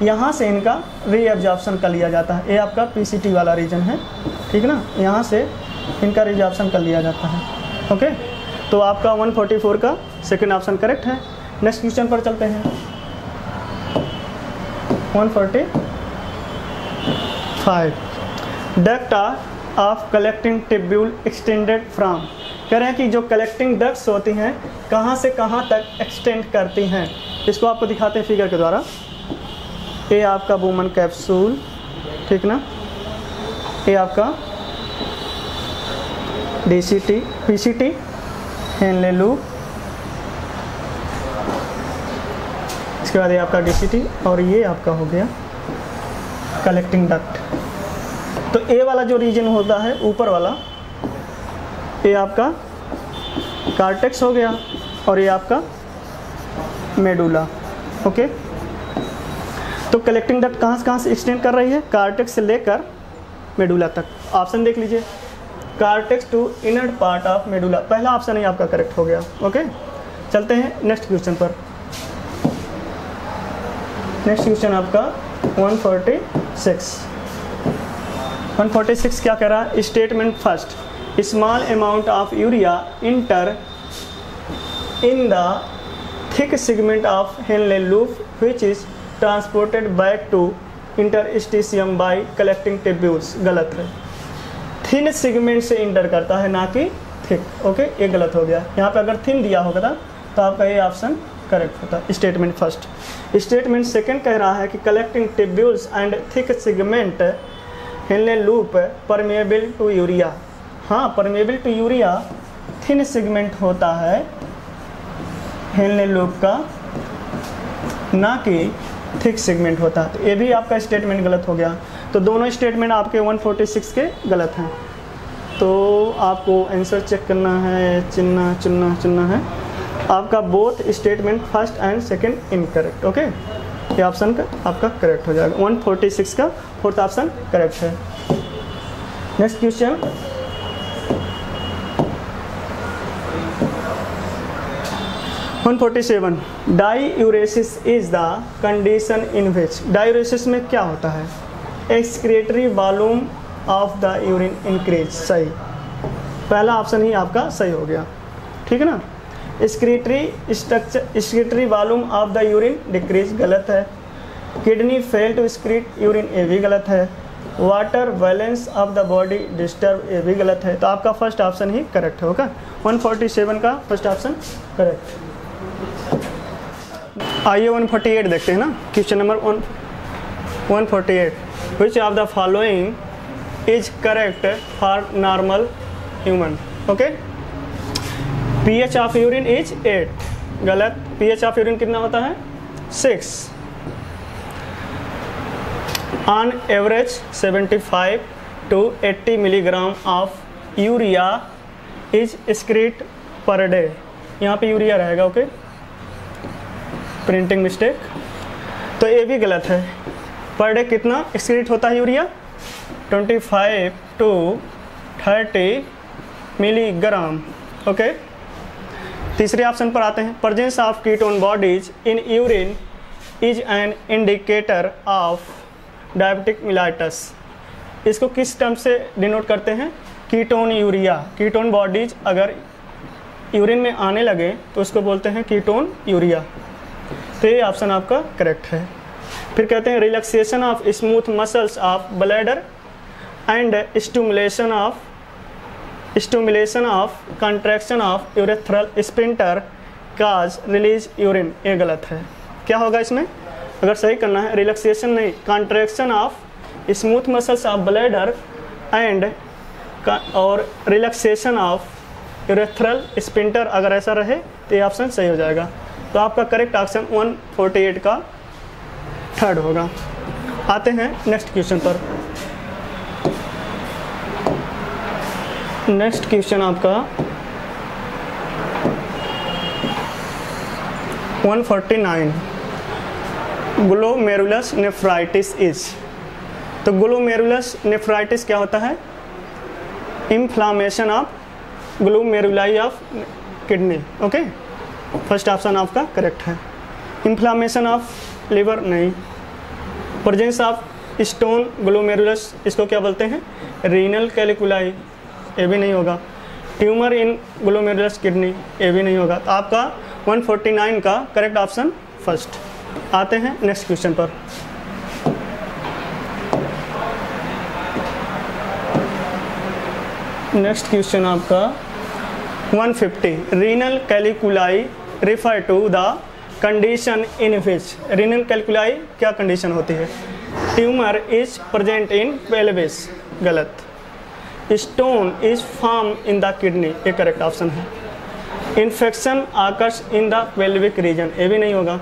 यहाँ से इनका रीअब्जॉर्प्शन कर लिया जाता है। ये आपका पीसीटी वाला रीजन है। ठीक ना, यहाँ से इनका रीअब्जॉर्प्शन कर लिया जाता है। ओके, तो आपका 144 का सेकंड ऑप्शन करेक्ट है। नेक्स्ट क्वेश्चन पर चलते हैं। 145, duct of collecting tubule extended from. कह रहे हैं कि जो कलेक्टिंग डक्ट्स होती हैं कहाँ से कहाँ तक एक्सटेंड करती हैं। इसको आपको दिखाते हैं फिगर के द्वारा। ये आपका वुमन कैप्सूल, ठीक ना, ये आपका डीसीटी, पीसीटी, हेनले लूप, इसके बाद ये आपका डीसीटी, और ये आपका हो गया कलेक्टिंग डक्ट। तो ए वाला जो रीजन होता है ऊपर वाला, ये आपका कार्टेक्स हो गया, और ये आपका मेडुला। ओके, तो कलेक्टिंग डक्ट कहाँ से एक्सटेंड कर रही है, कार्टेक्स से लेकर मेडुला तक। ऑप्शन देख लीजिए, cortex to inner part of medulla, पहला ऑप्शन ही आपका करेक्ट हो गया। ओके, चलते हैं नेक्स्ट क्वेश्चन पर। नेक्स्ट क्वेश्चन आपका 146 क्या कह रहा है, statement first, small amount of urea enter in the thick segment of Henle loop which is transported back to interstitium by collecting tubules. गलत है, थिन सेगमेंट से इंटर करता है, ना कि थिक। ओके, ये गलत हो गया। यहाँ पे अगर थिन दिया होगा तो आपका ये ऑप्शन करेक्ट होता। Statement first. स्टेटमेंट सेकंड कह रहा है कि collecting tubules and thick segment Henle loop permeable to urea. हाँ, permeable to urea thin segment होता है हेनले लूप का, ना कि थिक सेगमेंट होता है। तो ये भी आपका स्टेटमेंट गलत हो गया। तो दोनों स्टेटमेंट आपके 146 के गलत हैं। तो आपको आंसर चेक करना है, चुनना है। आपका both statement first and second incorrect. Okay, ये ऑप्शन का आपका करेक्ट हो जाएगा। 146 का फोर्थ ऑप्शन करेक्ट है। Next question 147, diuresis is the condition in which. Diuresis में क्या होता है, excretory volume of the urine increase. सही, पहला ऑप्शन ही आपका सही हो गया। ठीक है ना, excretory volume of the urine decrease, गलत है। Kidney fail to excrete urine, ये भी गलत है। Water balance of the body disturb, ये भी गलत है। तो आपका फर्स्ट ऑप्शन ही करेक्ट है। ओके, 147 का फर्स्ट ऑप्शन करेक्ट। आइए 148 देखते हैं ना। Question number 148, which of the following is correct for normal human. Okay, pH of urine is 8, गलत। पीएच ऑफ यूरिन कितना होता है, 6। On average 75 to 80 milligram of urea is excrete per day, यहाँ पे यूरिया रहेगा, ओके, प्रिंटिंग मिस्टेक, तो ये भी गलत है। पर डे कितना एक्सक्रीट होता है यूरिया? 25 to 30 milligram, okay. तीसरे ऑप्शन पर आते हैं, presence of ketone bodies in urine is an indicator of diabetic mellitus. इसको किस टर्म से डिनोट करते हैं? Ketone urea. कीटोन बॉडीज अगर यूरिन में आने लगे तो उसको बोलते हैं कीटोन यूरिया। तो ये ऑप्शन आपका करेक्ट है। फिर कहते हैं relaxation of smooth muscles of bladder and stimulation of contraction of urethral sphincter cause release urine. ये गलत है। क्या होगा इसमें? अगर सही करना है, रिलैक्सेशन नहीं, contraction of smooth muscles of bladder and और रिलैक्सेशन ऑफ यूरेथ्रल स्पिंटर, अगर ऐसा रहे तो ये ऑप्शन सही हो जाएगा। तो आपका करेक्ट ऑप्शन 148 का थर्ड होगा। आते हैं नेक्स्ट क्वेश्चन पर। नेक्स्ट क्वेश्चन आपका 149, ग्लोमेरुलस नेफ्राइटिस इज। तो ग्लोमेरुलस नेफ्राइटिस क्या होता है? Inflammation of glomeruli of kidney, okay. First option आपका करेक्ट है। इन्फ्लामेशन ऑफ लिवर नहीं। प्रेजेंस ऑफ स्टोन ग्लोमेरुलस, इसको क्या बोलते हैं? रीनल कैलिकुलाई, ये भी नहीं होगा। ट्यूमर इन ग्लोमेरुलस किडनी, ये भी नहीं होगा। तो आपका 149 का करेक्ट ऑप्शन फर्स्ट। आते हैं नेक्स्ट क्वेश्चन पर। नेक्स्ट क्वेश्चन आपका 150, renal calculi refer to the condition in which. Renal calculi क्या कंडीशन होती है? Tumour is present in pelvis, गलत। Stone is form in the kidney, ये करेक्ट ऑप्शन है। Infection occurs in the pelvic region, ये भी नहीं होगा।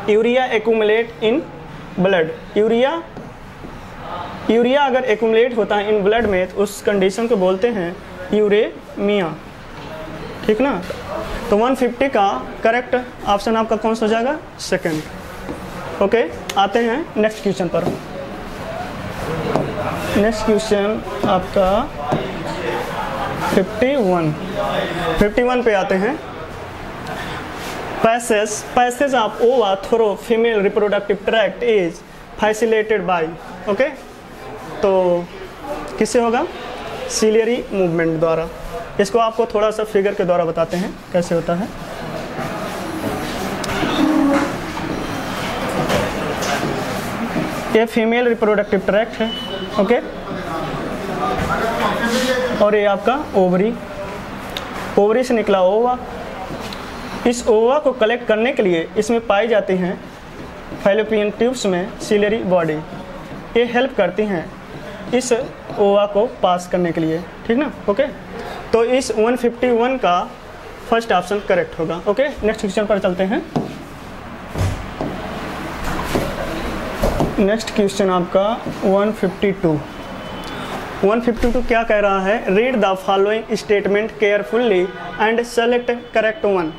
Urea accumulate in blood, urea अगर एक्यूमुलेट होता है इन ब्लड में तो उस कंडीशन को बोलते हैं यूरेमिया, ठीक ना। तो 150 का करेक्ट ऑप्शन आपका कौन सा हो जाएगा? Second, okay. आते हैं नेक्स्ट क्वेश्चन पर। नेक्स्ट क्वेश्चन आपका 51 पे आते हैं। पैसेज ऑफ ओवा through female reproductive tract is facilitated bye, okay. तो किससे होगा? सिलियरी मूवमेंट द्वारा। इसको आपको थोड़ा सा फिगर के द्वारा बताते हैं कैसे होता है। ये फीमेल रिप्रोडक्टिव ट्रैक्ट है, ओके। और ये आपका ओवरी से निकला ओवा। इस ओवा को कलेक्ट करने के लिए इसमें पाई जाती हैं फैलोपियन ट्यूब्स में सिलियरी बॉडी। ये हेल्प करती हैं इस ओवा को पास करने के लिए, ठीक ना, ओके। तो इस 151 का फर्स्ट ऑप्शन करेक्ट होगा, ओके। नेक्स्ट क्वेश्चन पर चलते हैं। नेक्स्ट क्वेश्चन आपका 152 क्या कह रहा है? Read the following statement carefully and select correct one.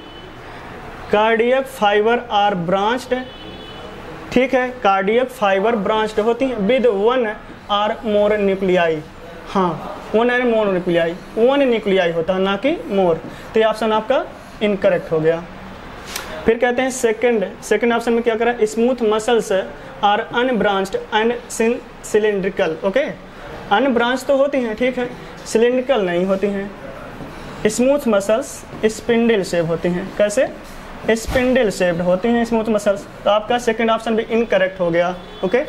Cardiac fibre are branched, ठीक है, कार्डियक फाइबर ब्रांच्ड होती है with one or more nuclei. हाँ, one or more nuclei, one nuclei होता है ना कि मोर। तो ये ऑप्शन आपका इनकरेक्ट हो गया। फिर कहते हैं सेकंड ऑप्शन में क्या करा? Smooth muscles are unbranched and cylindrical, okay. Unbranch तो होती हैं, ठीक है, सिलिंड्रिकल नहीं होती हैं। स्मूथ मसल्स स्पिंडल शेप होती हैं। कैसे? स्पिंडल शेप्ड होती हैं स्मूथ मसल्स। तो आपका सेकंड ऑप्शन भी इनकरेक्ट हो गया, ओके।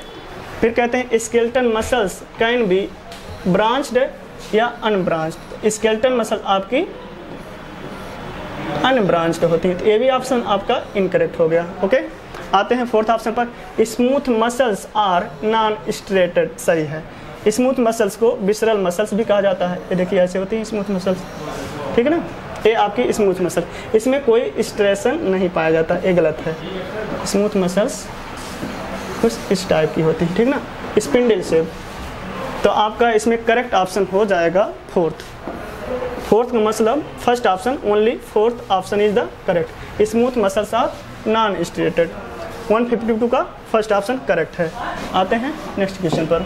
फिर कहते हैं skeletal muscles can be branched या अनब्रांच्ड। स्केलेटल मसल आपकी अनब्रांच्ड होती है। तो ये भी ऑप्शन आपका इनकरेक्ट हो गया, ओके। आते हैं फोर्थ ऑप्शन पर। Smooth muscles are non striated, सही है। स्मूथ मसल्स को विसरल मसल्स भी कहा जाता है। ये देखिए ऐसे होती हैं स्मूथ मसल्स, ठीक है ना। ये आपकी स्मूथ मसल, इसमें कोई स्ट्रेसन नहीं पाया जाता, ये गलत है। स्मूथ मसल्स कुछ इस टाइप की होती है, ठीक ना, स्पिंडल शेप। तो आपका इसमें करेक्ट ऑप्शन हो जाएगा फोर्थ। फोर्थ का मतलब first option only, fourth option is the correct. Smooth muscles are non striated. 152 का फर्स्ट ऑप्शन करेक्ट है। आते हैं नेक्स्ट क्वेश्चन पर।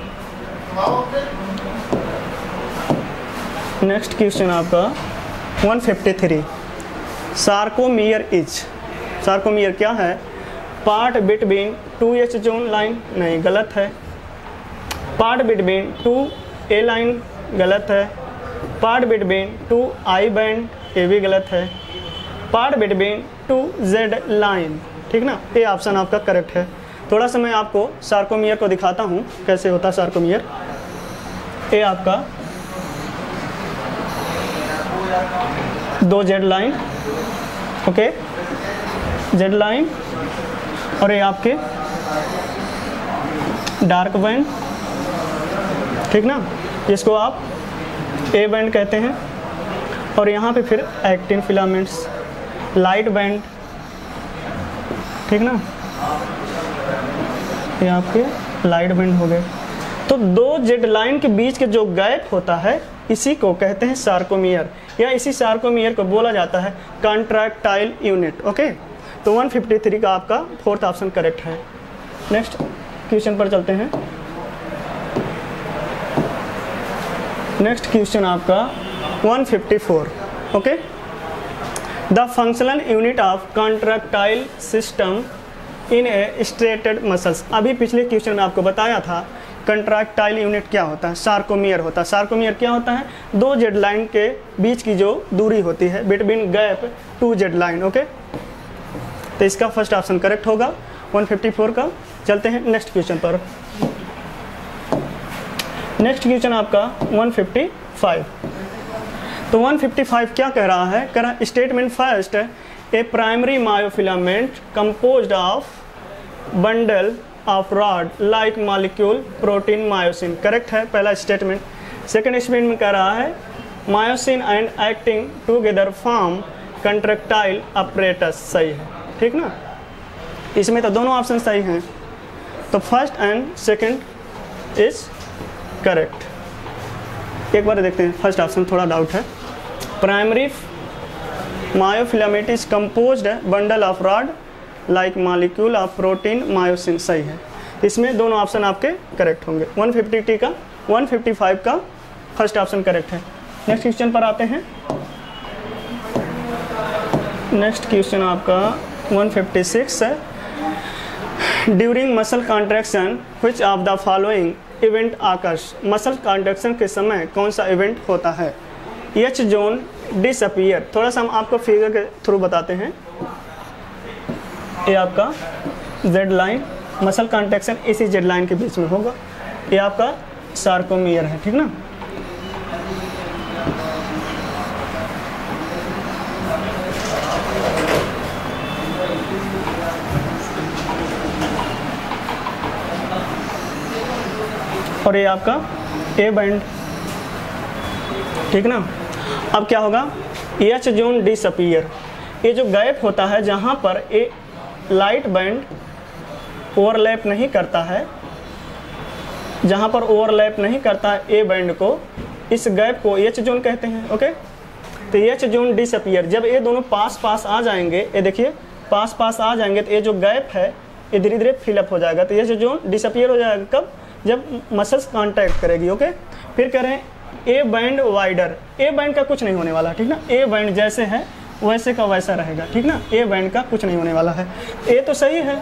नेक्स्ट क्वेश्चन आपका 153, सार्कोमियर इज, सार्कोमियर क्या है? Part between 2H zone line, नहीं गलत है। पार्ट बिटवीन 2A लाइन गलत है। पार्ट बिटवीन 2I बैंड, ये भी गलत है। पार्ट बिटवीन 2Z लाइन, ठीक ना, ये ऑप्शन आपका करेक्ट है। थोड़ा सा मैं आपको सार्कोमियर को दिखाता हूँ कैसे होता है सार्कोमियर। ये आपका 2Z line, okay, Z line, और ये आपके डार्क बैंड, ठीक ना, जिसको आप A बैंड कहते हैं। और यहाँ पे फिर एक्टिन फिलामेंट्स, लाइट बैंड, ठीक ना, ये आपके लाइट बैंड हो गए। तो 2Z लाइन के बीच के जो गैप होता है इसी को कहते हैं सार्कोमियर, या इसी सार्कोमियर को बोला जाता है कॉन्ट्रैक्टाइल यूनिट। ओके, तो 153 का आपका फोर्थ ऑप्शन करेक्ट है। नेक्स्ट क्वेश्चन पर चलते हैं। नेक्स्ट क्वेश्चन आपका 154, okay. The functional unit of contractile system in A striated muscles. अभी पिछले क्वेश्चन में आपको बताया था कंट्रैक्टाइल यूनिट क्या होता है, सार्कोमियर होता है। सार्कोमियर क्या होता है? 2Z लाइन के बीच की जो दूरी होती है between gap 2Z line, okay. तो इसका फर्स्ट ऑप्शन करेक्ट होगा 154 का। चलते हैं नेक्स्ट क्वेश्चन पर। नेक्स्ट क्वेश्चन आपका 155। तो 155 क्या कह रहा है? कह रहा है statement first, A primary myofilament composed of bundle of rod like molecule protein myosin. Correct है पहला स्टेटमेंट। सेकंड स्टेटमेंट में कह रहा है myosin and acting together form contractile apparatus. सही है, ठीक ना, इसमें तो दोनों ऑप्शन सही हैं। तो first and second is correct. एक बार देखते हैं फर्स्ट ऑप्शन, थोड़ा डाउट है। Primary myofilament is composed bundle of rod like molecule of protein myosin. सही है, इसमें दोनों ऑप्शन आपके करेक्ट होंगे। 155 का फर्स्ट ऑप्शन करेक्ट है। नेक्स्ट क्वेश्चन पर आते हैं। नेक्स्ट क्वेश्चन आपका 156 है। During muscle contraction which of the following event occurs. Muscle contraction के समय कौन सा इवेंट होता है? H zone disappear. थोड़ा सा हम आपको फिगर के थ्रू बताते हैं। ये आपका Z लाइन, मसल कॉन्ट्रैक्शन इसी Z लाइन के बीच में होगा। ये आपका सार्कोमियर है, ठीक ना। और ये आपका A बैंड, ठीक ना। अब क्या होगा? H zone disappear. ये जो गैप होता है जहाँ पर ए लाइट बैंड ओवरलैप नहीं करता है, जहाँ पर ओवरलैप नहीं करता है ए बैंड को, इस गैप को H जोन कहते हैं, ओके। तो H जोन डिसअपीयर, जब ये दोनों पास पास आ जाएंगे, ये देखिए पास पास आ जाएंगे, तो ये जो गैप है ये धीरे धीरे फिलअप हो जाएगा। तो H जोन डिसअपीयर हो जाएगा कब? जब मसल्स कांटेक्ट करेगी, ओके। फिर कह रहे हैं A band wider. A band का कुछ नहीं होने वाला, ठीक ना। ए बैंड जैसे है वैसे का वैसा रहेगा, ठीक ना। ए बैंड का कुछ नहीं होने वाला है। ए तो सही है,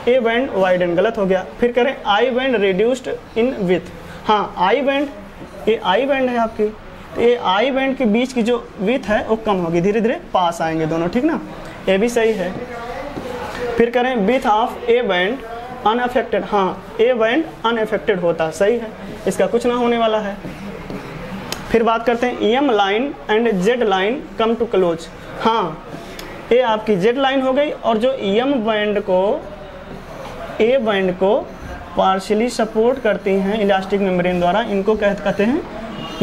ए बैंड वाइडन गलत हो गया। फिर करें I band reduced in with. हाँ, आई बैंड, ये आई बैंड है आपकी, तो ये आई बैंड के बीच की जो विथ है वो कम होगी, धीरे धीरे पास आएंगे दोनों, ठीक ना। ये भी सही है। फिर करें width of A band unaffected. हाँ, ए बैंड अनअफेक्टेड होता, सही है, इसका कुछ ना होने वाला है। फिर बात करते हैं M line and Z line come to close. हाँ, ये आपकी जेड लाइन हो गई, और जो एम बैंड को ए बैंड को पार्शियली सपोर्ट करती हैं इलास्टिक मेम्ब्रेन द्वारा, इनको कहते हैं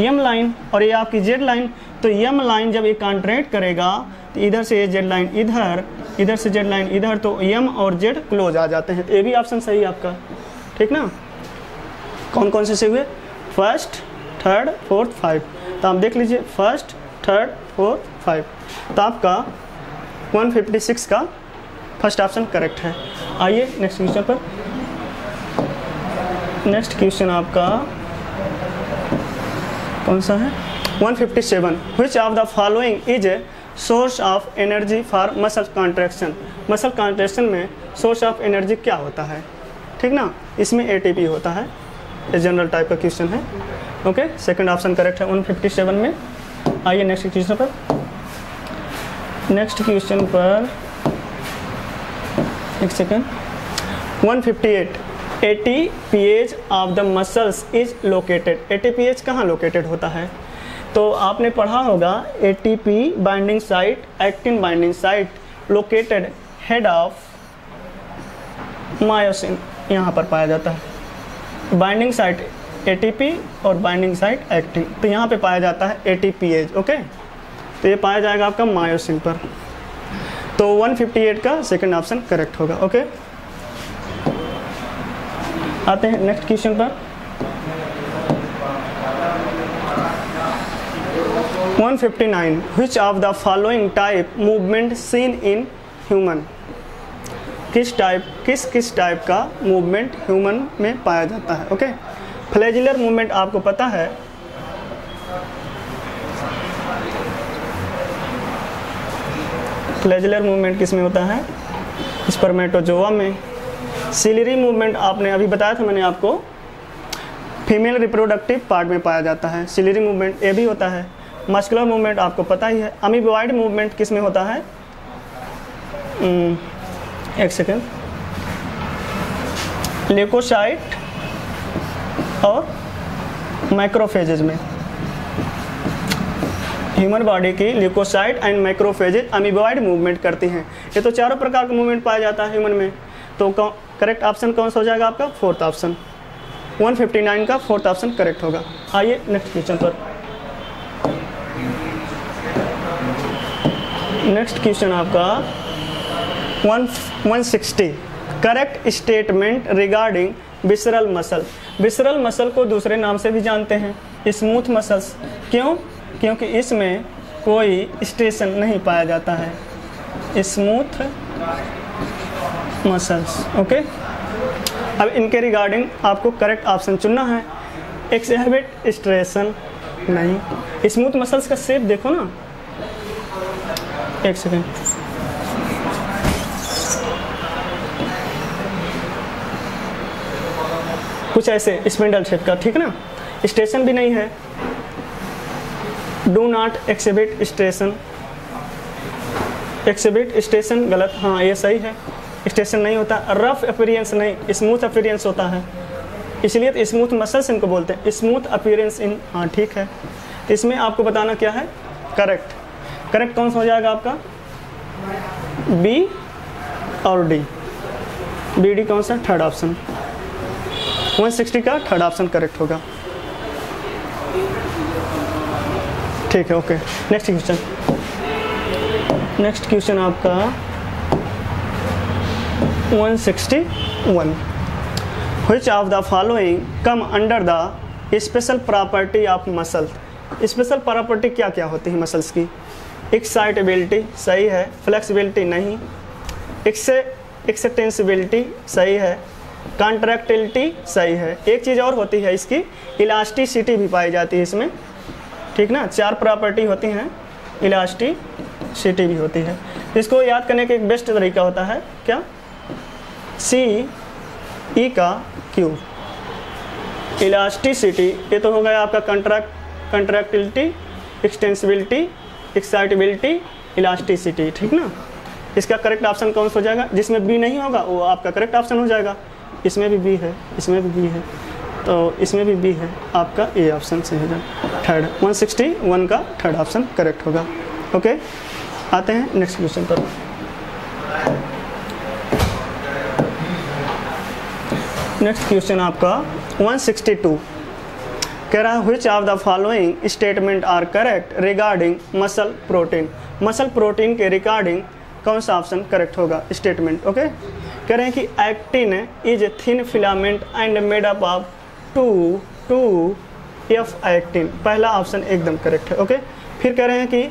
एम लाइन। और ये आपकी जेड लाइन, तो एम लाइन जब ये कॉन्ट्रैक्ट करेगा तो इधर से ये जेड लाइन इधर, इधर से जेड लाइन इधर, तो एम और जेड क्लोज आ जाते हैं। तो ये भी ऑप्शन सही है आपका, ठीक ना। कौन कौन से हुए? First, third, fourth, 5। तो आप देख लीजिए फर्स्ट, थर्ड, फोर्थ, 5। तो आपका 156 का फर्स्ट ऑप्शन करेक्ट है। आइए नेक्स्ट क्वेश्चन पर। नेक्स्ट क्वेश्चन आपका कौन सा है? 157। Which of the following is a source of energy for muscle contraction? Muscle contraction में सोर्स ऑफ एनर्जी क्या होता है? ठीक ना, इसमें एटीपी होता है। ये जनरल टाइप का क्वेश्चन है। ओके, सेकंड ऑप्शन करेक्ट है 157 में। आइए नेक्स्ट क्वेश्चन पर। नेक्स्ट क्वेश्चन पर एक second. 158। ATPase of the muscles is located. ATPase कहाँ लोकेटेड होता है? तो आपने पढ़ा होगा ATP binding site, actin binding site located head of myosin, यहाँ पर पाया जाता है। बाइंडिंग साइट ATP और बाइंडिंग साइट एक्टिन, तो यहाँ पे पाया जाता है ATPase। ओके, तो ये पाया जाएगा आपका मायोसिन पर। तो 158 का सेकंड ऑप्शन करेक्ट होगा। ओके, आते हैं नेक्स्ट क्वेश्चन पर। 159। Which of the following type movement seen in human? किस टाइप का मूवमेंट ह्यूमन में पाया जाता है? ओके, फ्लैजिलर मूवमेंट आपको पता है। फ्लैजिलर मूवमेंट किस में होता है? स्पर्मेटोजोआ में। सिलरी मूवमेंट आपने अभी बताया था मैंने आपको, फीमेल रिप्रोडक्टिव पार्ट में पाया जाता है। सिलरी मूवमेंट ये भी होता है। मस्कुलर मूवमेंट आपको पता ही है। अमीबॉइड मूवमेंट किस में होता है? एक सेकेंड। ल्यूकोसाइट और मैक्रोफेजेज में। ह्यूमन बॉडी की leucocyte and macrophages amoeboid movement करती हैं। ये तो चारों प्रकार का मूवमेंट पाया जाता है ह्यूमन में। तो करेक्ट ऑप्शन कौन सा हो जाएगा आपका? Fourth option. 159 का फोर्थ ऑप्शन करेक्ट होगा। आइए नेक्स्ट क्वेश्चन पर। नेक्स्ट क्वेश्चन आपका 160। Correct statement regarding visceral muscle. Visceral muscle को दूसरे नाम से भी जानते हैं स्मूथ मसल्स। क्यों? क्योंकि इसमें कोई स्टेशन नहीं पाया जाता है, स्मूथ मसल्स। ओके, अब इनके रिगार्डिंग आपको करेक्ट ऑप्शन चुनना है। एक्सहिबिट स्ट्रेशन नहीं। स्मूथ मसल्स का शेप देखो ना, एक सेकेंड। कुछ ऐसे स्पिंडल शेप का, ठीक है ना। स्टेशन भी नहीं है। Do not exhibit station. Exhibit station गलत, हाँ ये सही है। स्टेशन नहीं होता। रफ अपीयरेंस नहीं, स्मूथ अपीयरेंस होता है, इसलिए तो स्मूथ मसल्स इनको बोलते हैं। स्मूथ अपीयरेंस इन, हाँ ठीक है। इसमें आपको बताना क्या है करेक्ट। करेक्ट कौन सा हो जाएगा आपका? बी और डी। बी डी कौन सा? Third option. 160 का थर्ड ऑप्शन करेक्ट होगा। ठीक है, okay. Next question. Next question आपका 161। Which of the following come under the special property of muscle? Special property क्या क्या होती है मसल्स की? एक्साइटेबिलिटी सही है, फ्लेक्सिबिलिटी नहीं, एक्सटेंसिबिलिटी सही है, कॉन्ट्रैक्टिलिटी सही है। एक चीज़ और होती है इसकी, इलास्टिसिटी भी पाई जाती है इसमें, ठीक ना। चार प्रॉपर्टी होती हैं, इलास्टिसिटी भी होती है। इसको याद करने का एक बेस्ट तरीका होता है क्या? सी ई का क्यूब। इलास्टिसिटी ये तो हो गया आपका कंट्रैक्टिलिटी, एक्सटेंसिबिलिटी, एक्साइटेबिलिटी, इलास्टिसिटी, ठीक ना। इसका करेक्ट ऑप्शन कौन सा हो जाएगा? जिसमें बी नहीं होगा वो आपका करेक्ट ऑप्शन हो जाएगा। इसमें भी बी है, इसमें भी बी है, तो इसमें भी बी है, आपका ए ऑप्शन सही हो जाएगा। थर्ड 161 का थर्ड ऑप्शन करेक्ट होगा। ओके, आते हैं नेक्स्ट क्वेश्चन पर। नेक्स्ट क्वेश्चन आपका 162 कह रहा है which of the following statement are correct regarding muscle protein. Muscle protein के रिगार्डिंग कौन सा ऑप्शन करेक्ट होगा स्टेटमेंट? ओके, कह रहे हैं कि actin is thin filament and made up of two F actin, पहला ऑप्शन एकदम करेक्ट है। ओके, फिर कह रहे हैं कि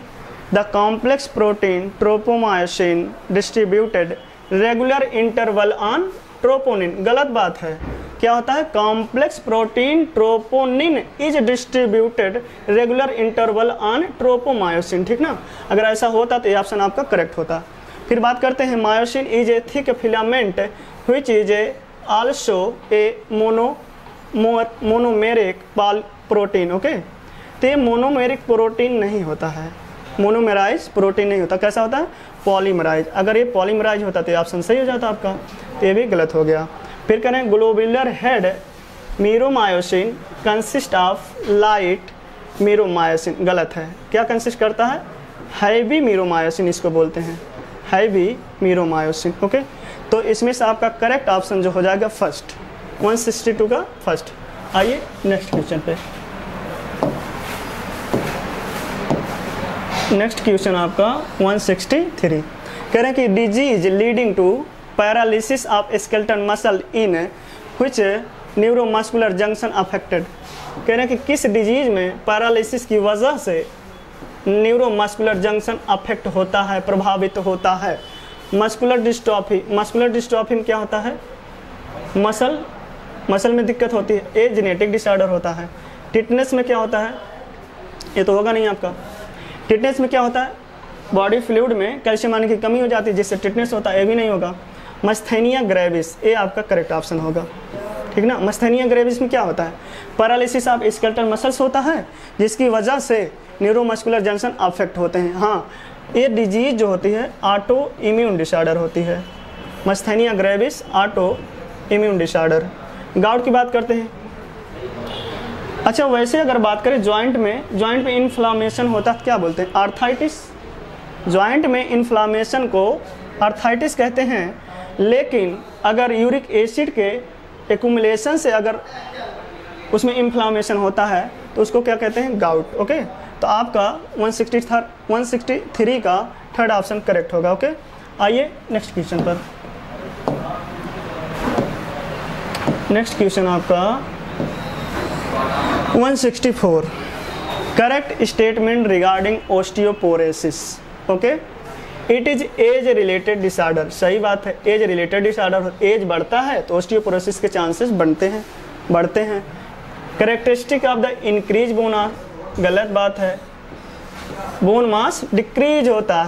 the complex protein tropomyosin distributed regular interval on troponin, गलत बात है। क्या होता है? Complex protein troponin is distributed regular interval on tropomyosin, ठीक ना। अगर ऐसा होता तो ये ऑप्शन आपका करेक्ट होता। फिर बात करते हैं myosin is a thick filament which is a also a monomeric protein. Okay, तो ये मोनोमेरिक प्रोटीन नहीं होता है, मोनोमेराइज प्रोटीन नहीं होता। कैसा होता है? पॉलीमराइज। अगर ये पॉलीमराइज होता तो ये ऑप्शन सही हो जाता आपका, तो ये भी गलत हो गया। फिर करें globular head meromyosin consist of light meromyosin, गलत है। क्या कंसिस्ट करता है? हैवी मीरोमायोसिन इसको बोलते हैं, हैवी मीरोमायोसिन। ओके, तो इसमें से आपका करेक्ट ऑप्शन जो हो जाएगा फर्स्ट, 162 का फर्स्ट। आइए नेक्स्ट क्वेश्चन पे। नेक्स्ट क्वेश्चन आपका 163, कह रहे हैं कि disease leading to paralysis of skeletal muscle in which neuromuscular junction affected. कह रहे हैं कि किस डिजीज में पैरालिसिस की वजह से न्यूरोमस्कुलर जंक्शन अफेक्ट होता है, प्रभावित होता है। मस्कुलर डिस्ट्रॉफी, मस्कुलर डिस्ट्रॉफी में क्या होता है? मसल में दिक्कत होती है, ये जेनेटिक डिसऑर्डर होता है। टिटनेस में क्या होता है? ये तो होगा नहीं आपका। टिटनेस में क्या होता है? बॉडी फ्लूइड में कैल्शियम आने की कमी हो जाती है जिससे टिटनेस होता है, ये भी नहीं होगा। मस्थेनिया ग्रेविस, ये आपका करेक्ट ऑप्शन होगा, ठीक ना। मस्थेनिया ग्रेविस में क्या होता है? पैरालिसिस ऑफ स्केलेटल मसल्स होता है जिसकी वजह से न्यूरोमस्कुलर जंक्शन अफेक्ट होते हैं। हाँ, ये डिजीज जो होती है ऑटो इम्यून डिसऑर्डर होती है। Myasthenia gravis auto immune disorder. Gout की बात करते हैं। अच्छा, वैसे अगर बात करें जॉइंट में इन्फ्लामेशन होता है, क्या बोलते हैं? आर्थराइटिस। जॉइंट में इन्फ्लामेशन को आर्थराइटिस कहते हैं, लेकिन अगर यूरिक एसिड के एक्यूमुलेशन से अगर उसमें इन्फ्लामेशन होता है तो उसको क्या कहते हैं? गाउट। ओके, तो आपका 163 का थर्ड ऑप्शन करेक्ट होगा। ओके, आइए नेक्स्ट क्वेश्चन पर। नेक्स्ट क्वेश्चन आपका 164, correct statement regarding osteoporosis. Okay, it is age related disorder, सही बात है। एज रिलेटेड डिसऑर्डर, एज बढ़ता है तो ऑस्टियोपोरोसिस के चांसेस बढ़ते हैं। Characteristic of the increase bone mass, गलत बात है। बोन मास डिक्रीज होता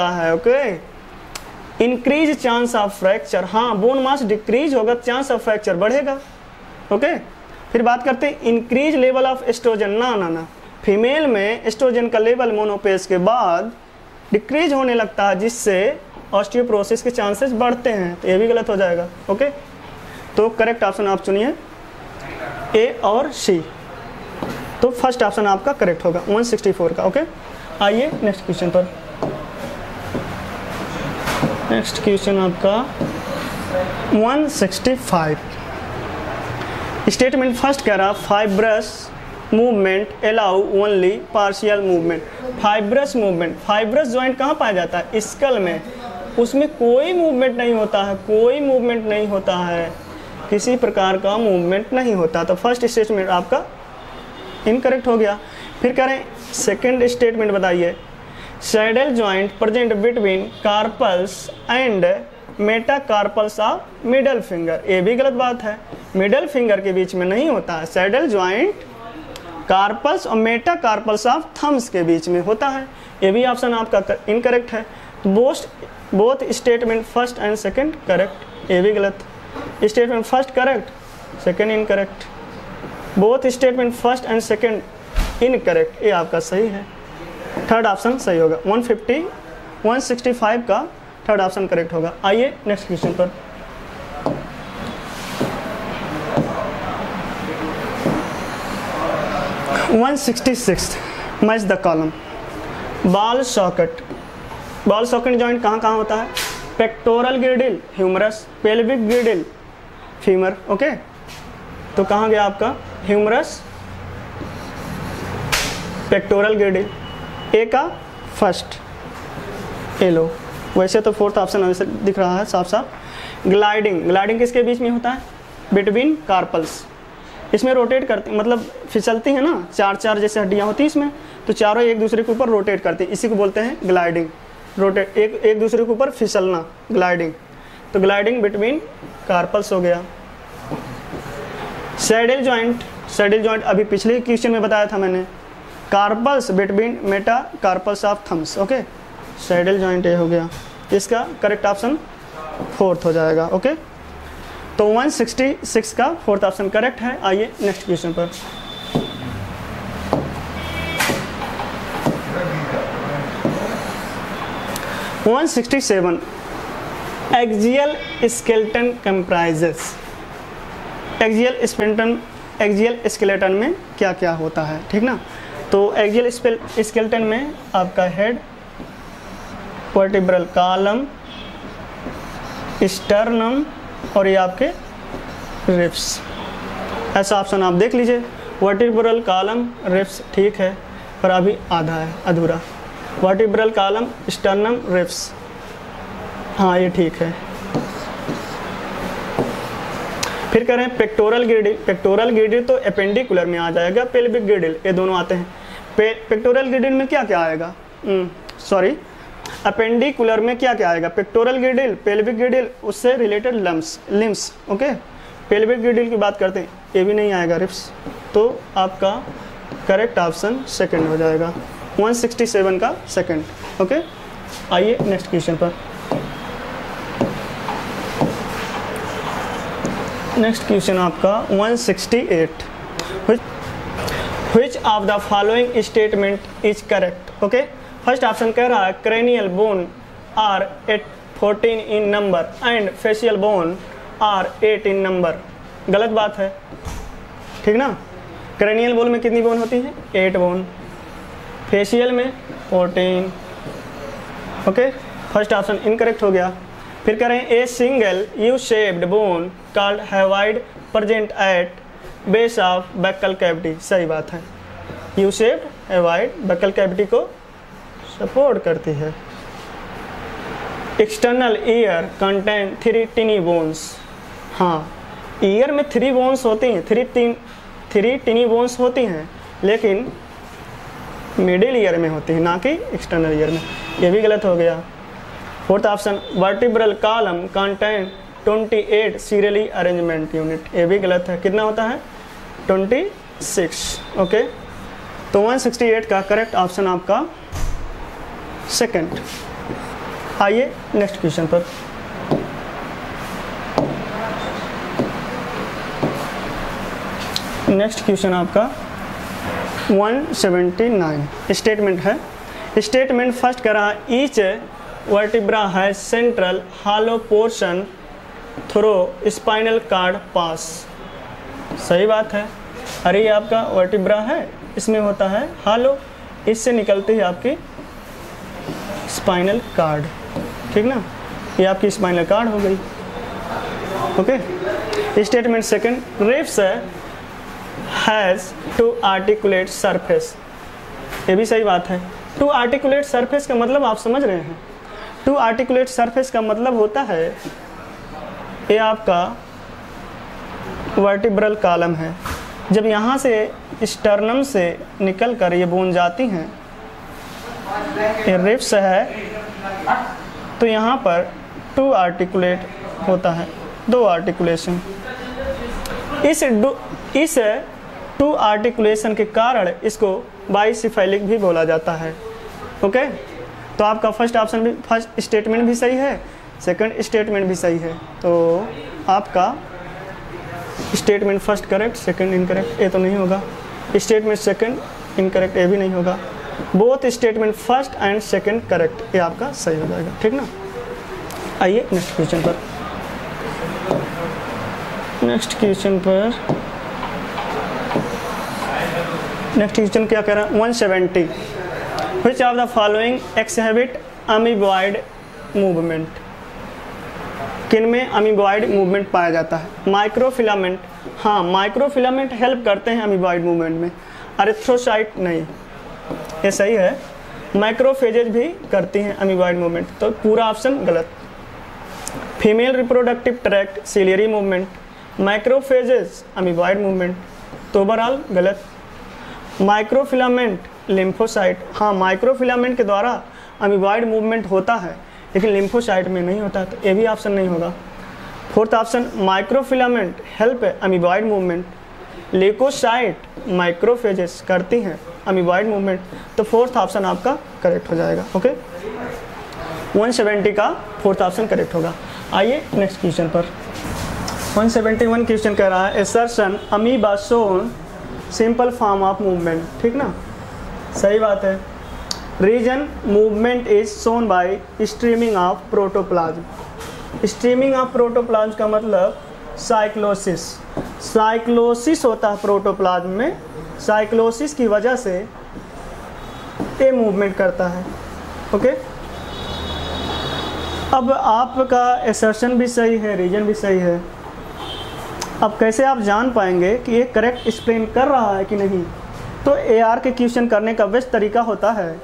है। Okay, increase chance of fracture, हाँ बोन मास डिक्रीज होगा, चांस ऑफ फ्रैक्चर बढ़ेगा। ओके, फिर बात करते हैं इंक्रीज लेवल ऑफ एस्ट्रोजन। ना, फीमेल में एस्ट्रोजन का लेवल मोनोपेज के बाद डिक्रीज होने लगता है जिससे ऑस्टियोपोरोसिस के चांसेस बढ़ते हैं, तो ये भी गलत हो जाएगा। ओके, तो करेक्ट ऑप्शन आप चुनिए ए और सी। तो फर्स्ट ऑप्शन आपका करेक्ट होगा 164 का। ओके, आइए नेक्स्ट क्वेश्चन पर। नेक्स्ट क्वेश्चन आपका 165, स्टेटमेंट फर्स्ट कह रहा fibrous movement allow only partial movement. Fibrous movement, fibrous joint कहाँ पाया जाता है? स्कल में, उसमें कोई मूवमेंट नहीं होता है, किसी प्रकार का मूवमेंट नहीं होता। तो फर्स्ट स्टेटमेंट आपका इनकरेक्ट हो गया। फिर करें सेकंड स्टेटमेंट, बताइए saddle joint present between carpals and metacarpals of middle finger, ये भी गलत बात है। मिडल फिंगर के बीच में नहीं होता है, सैडल जॉइंट कार्पल्स और मेटाकार्पल्स ऑफ थम्स के बीच में होता है, ये भी ऑप्शन आपका इनकरेक्ट है। Both statement first and second correct, ये भी गलत। Statement first correct, second incorrect. Both statement first and second incorrect, ये आपका सही है। थर्ड ऑप्शन सही होगा। 165 का थर्ड ऑप्शन करेक्ट होगा। आइए नेक्स्ट क्वेश्चन पर। One 166 match the column. Ball socket joint कहाँ होता है? Pectoral girdle humerus, pelvic girdle femur. Okay, तो कहाँ गया आपका? Humerus, pectoral girdle. ए का फर्स्ट, ए लो। वैसे तो फोर्थ ऑप्शन वैसे दिख रहा है साफ साफ। ग्लाइडिंग किसके बीच में होता है? Between carpals. इसमें रोटेट करती, मतलब फिसलती है ना, चार चार जैसे हड्डियाँ होती हैं इसमें, तो चारों एक दूसरे के ऊपर रोटेट करती हैं, इसी को बोलते हैं ग्लाइडिंग। रोटेट, एक दूसरे के ऊपर फिसलना, ग्लाइडिंग। तो ग्लाइडिंग बिटवीन कार्पल्स हो गया। सैडल जॉइंट अभी पिछले क्वेश्चन में बताया था मैंने, carpals between metacarpals of thumbs. Okay, saddle joint ये हो गया, इसका करेक्ट ऑप्शन 4th हो जाएगा। ओके, तो 166 का 4th ऑप्शन करेक्ट है। आइए नेक्स्ट क्वेश्चन पर। (167) axial skeleton comprises. Axial skeleton में क्या क्या होता है, ठीक ना। तो एक्सियल स्केलेटन में आपका हेड, वर्टिब्रल कॉलम, स्टर्नम और ये आपके रिब्स। ऐसा ऑप्शन आप देख लीजिए, वर्टिब्रल कॉलम, रिब्स, ठीक है, पर अभी आधा है, अधूरा। वर्टिब्रल कॉलम, स्टर्नम, रिब्स, हाँ ये ठीक है। फिर करें पेक्टोरल गिडिल। पेक्टोरल गिडिल तो एपेंडिकुलर में आ जाएगा, पेल्विक गिडिल, ये दोनों आते हैं। पेक्टोरल गिडिल में क्या क्या आएगा, सॉरी, अपेंडिकुलर में क्या क्या आएगा, पेक्टोरल गिडिल, पेल्विक गिडिल, उससे रिलेटेड लिम्स। ओके, पेल्विक गिडिल की बात करते हैं, ये भी नहीं आएगा, रिब्स। तो आपका करेक्ट ऑप्शन 2nd हो जाएगा, 167 का 2nd। ओके, आइए नेक्स्ट क्वेश्चन पर। नेक्स्ट क्वेश्चन आपका 168, which of the following statement is correct? Okay, first option कह रहा है cranial bone are 14 in number and facial bone are 8 in number। गलत बात है, ठीक ना। cranial bone में कितनी बोन होती है, 8 बोन, फेशियल में 14। ओके, फर्स्ट ऑप्शन इनकरेक्ट हो गया। फिर करें a single U shaped bone called hyoid present at base of buccal cavity. सही बात है, U shaped hyoid buccal cavity को सपोर्ट करती है। External ear contain 3 टिनी bones. हाँ, ईयर में 3 बोन्स होती हैं, 3 टिनी बोन्स होती हैं, लेकिन मिडिल ईयर में होती है, ना कि एक्सटर्नल ईयर में। ये भी गलत हो गया। Fourth option vertebral column contain 28 serially arrangement unit. ये भी गलत है, कितना होता है, 26। ओके, तो 168 का करेक्ट ऑप्शन आपका 2nd। आइए नेक्स्ट क्वेश्चन पर। नेक्स्ट क्वेश्चन आपका 179 स्टेटमेंट है। स्टेटमेंट फर्स्ट करा, ईच वर्टिब्रा है central hollow portion through spinal cord pass. सही बात है, अरे ये आपका वर्टिब्रा है, इसमें होता है हॉलो, इससे निकलती है आपकी स्पाइनल कार्ड, ठीक ना। ये आपकी स्पाइनल कार्ड हो गई। Okay, statement second, ribs has 2 articulate surface. ये भी सही बात है। 2 आर्टिकुलेट सरफेस का मतलब आप समझ रहे हैं, 2 आर्टिकुलेट सरफेस का मतलब होता है, ये आपका वर्टिब्रल कॉलम है, जब यहाँ से स्टर्नम से निकल कर ये बोन जाती हैं, ये रिब्स है, तो यहाँ पर 2 आर्टिकुलेट होता है, 2 आर्टिकुलेशन। इस 2 आर्टिकुलेशन के कारण इसको बाइसिफेलिक भी बोला जाता है। ओके, तो आपका फर्स्ट ऑप्शन भी, फर्स्ट स्टेटमेंट भी सही है, सेकंड स्टेटमेंट भी सही है। तो आपका statement first correct, second incorrect, ये तो नहीं होगा। स्टेटमेंट सेकंड इनकरेक्ट, ये भी नहीं होगा। Both statement first and second correct, ये आपका सही हो जाएगा, ठीक ना। आइए नेक्स्ट क्वेश्चन पर। नेक्स्ट क्वेश्चन क्या कह रहा है, 170, Which of the following exhibit amoeboid movement? किन में अमीबॉइड मूवमेंट पाया जाता है? माइक्रोफिलामेंट, हाँ माइक्रोफिलामेंट हेल्प करते हैं अमीबॉइड मूवमेंट में, एरिथ्रोसाइट नहीं, ये सही है। माइक्रोफेजेज भी करती हैं अमीबॉइड मूवमेंट, तो पूरा ऑप्शन गलत। Female reproductive tract ciliary movement, microphages amoeboid movement, तो ओवरऑल गलत। माइक्रोफिलामेंट लिम्फोसाइट, हाँ माइक्रोफिलामेंट के द्वारा अमीबॉइड मूवमेंट होता है लेकिन लिम्फोसाइट में नहीं होता, तो ये भी ऑप्शन नहीं होगा। Fourth option microfilament help amoeboid movement, leucocyte microphages करती हैं अमीबॉइड मूवमेंट, तो फोर्थ ऑप्शन आपका करेक्ट हो जाएगा। ओके 170 का फोर्थ ऑप्शन करेक्ट होगा। आइए नेक्स्ट क्वेश्चन पर। 171 क्वेश्चन कह रहा है assertion amoeba shown simple form of movement, ठीक ना, सही बात है। Reason movement is shown by streaming of protoplasm. Streaming of protoplasm का मतलब साइक्लोसिस, साइक्लोसिस होता है प्रोटोप्लाज्म में, साइक्लोसिस की वजह से ये मूवमेंट करता है। ओके अब आपका एसर्शन भी सही है, रीजन भी सही है। अब कैसे आप जान पाएंगे कि ये करेक्ट एक्सप्लेन कर रहा है कि नहीं? तो एआर के क्वेश्चन करने का बेस्ट तरीका होता है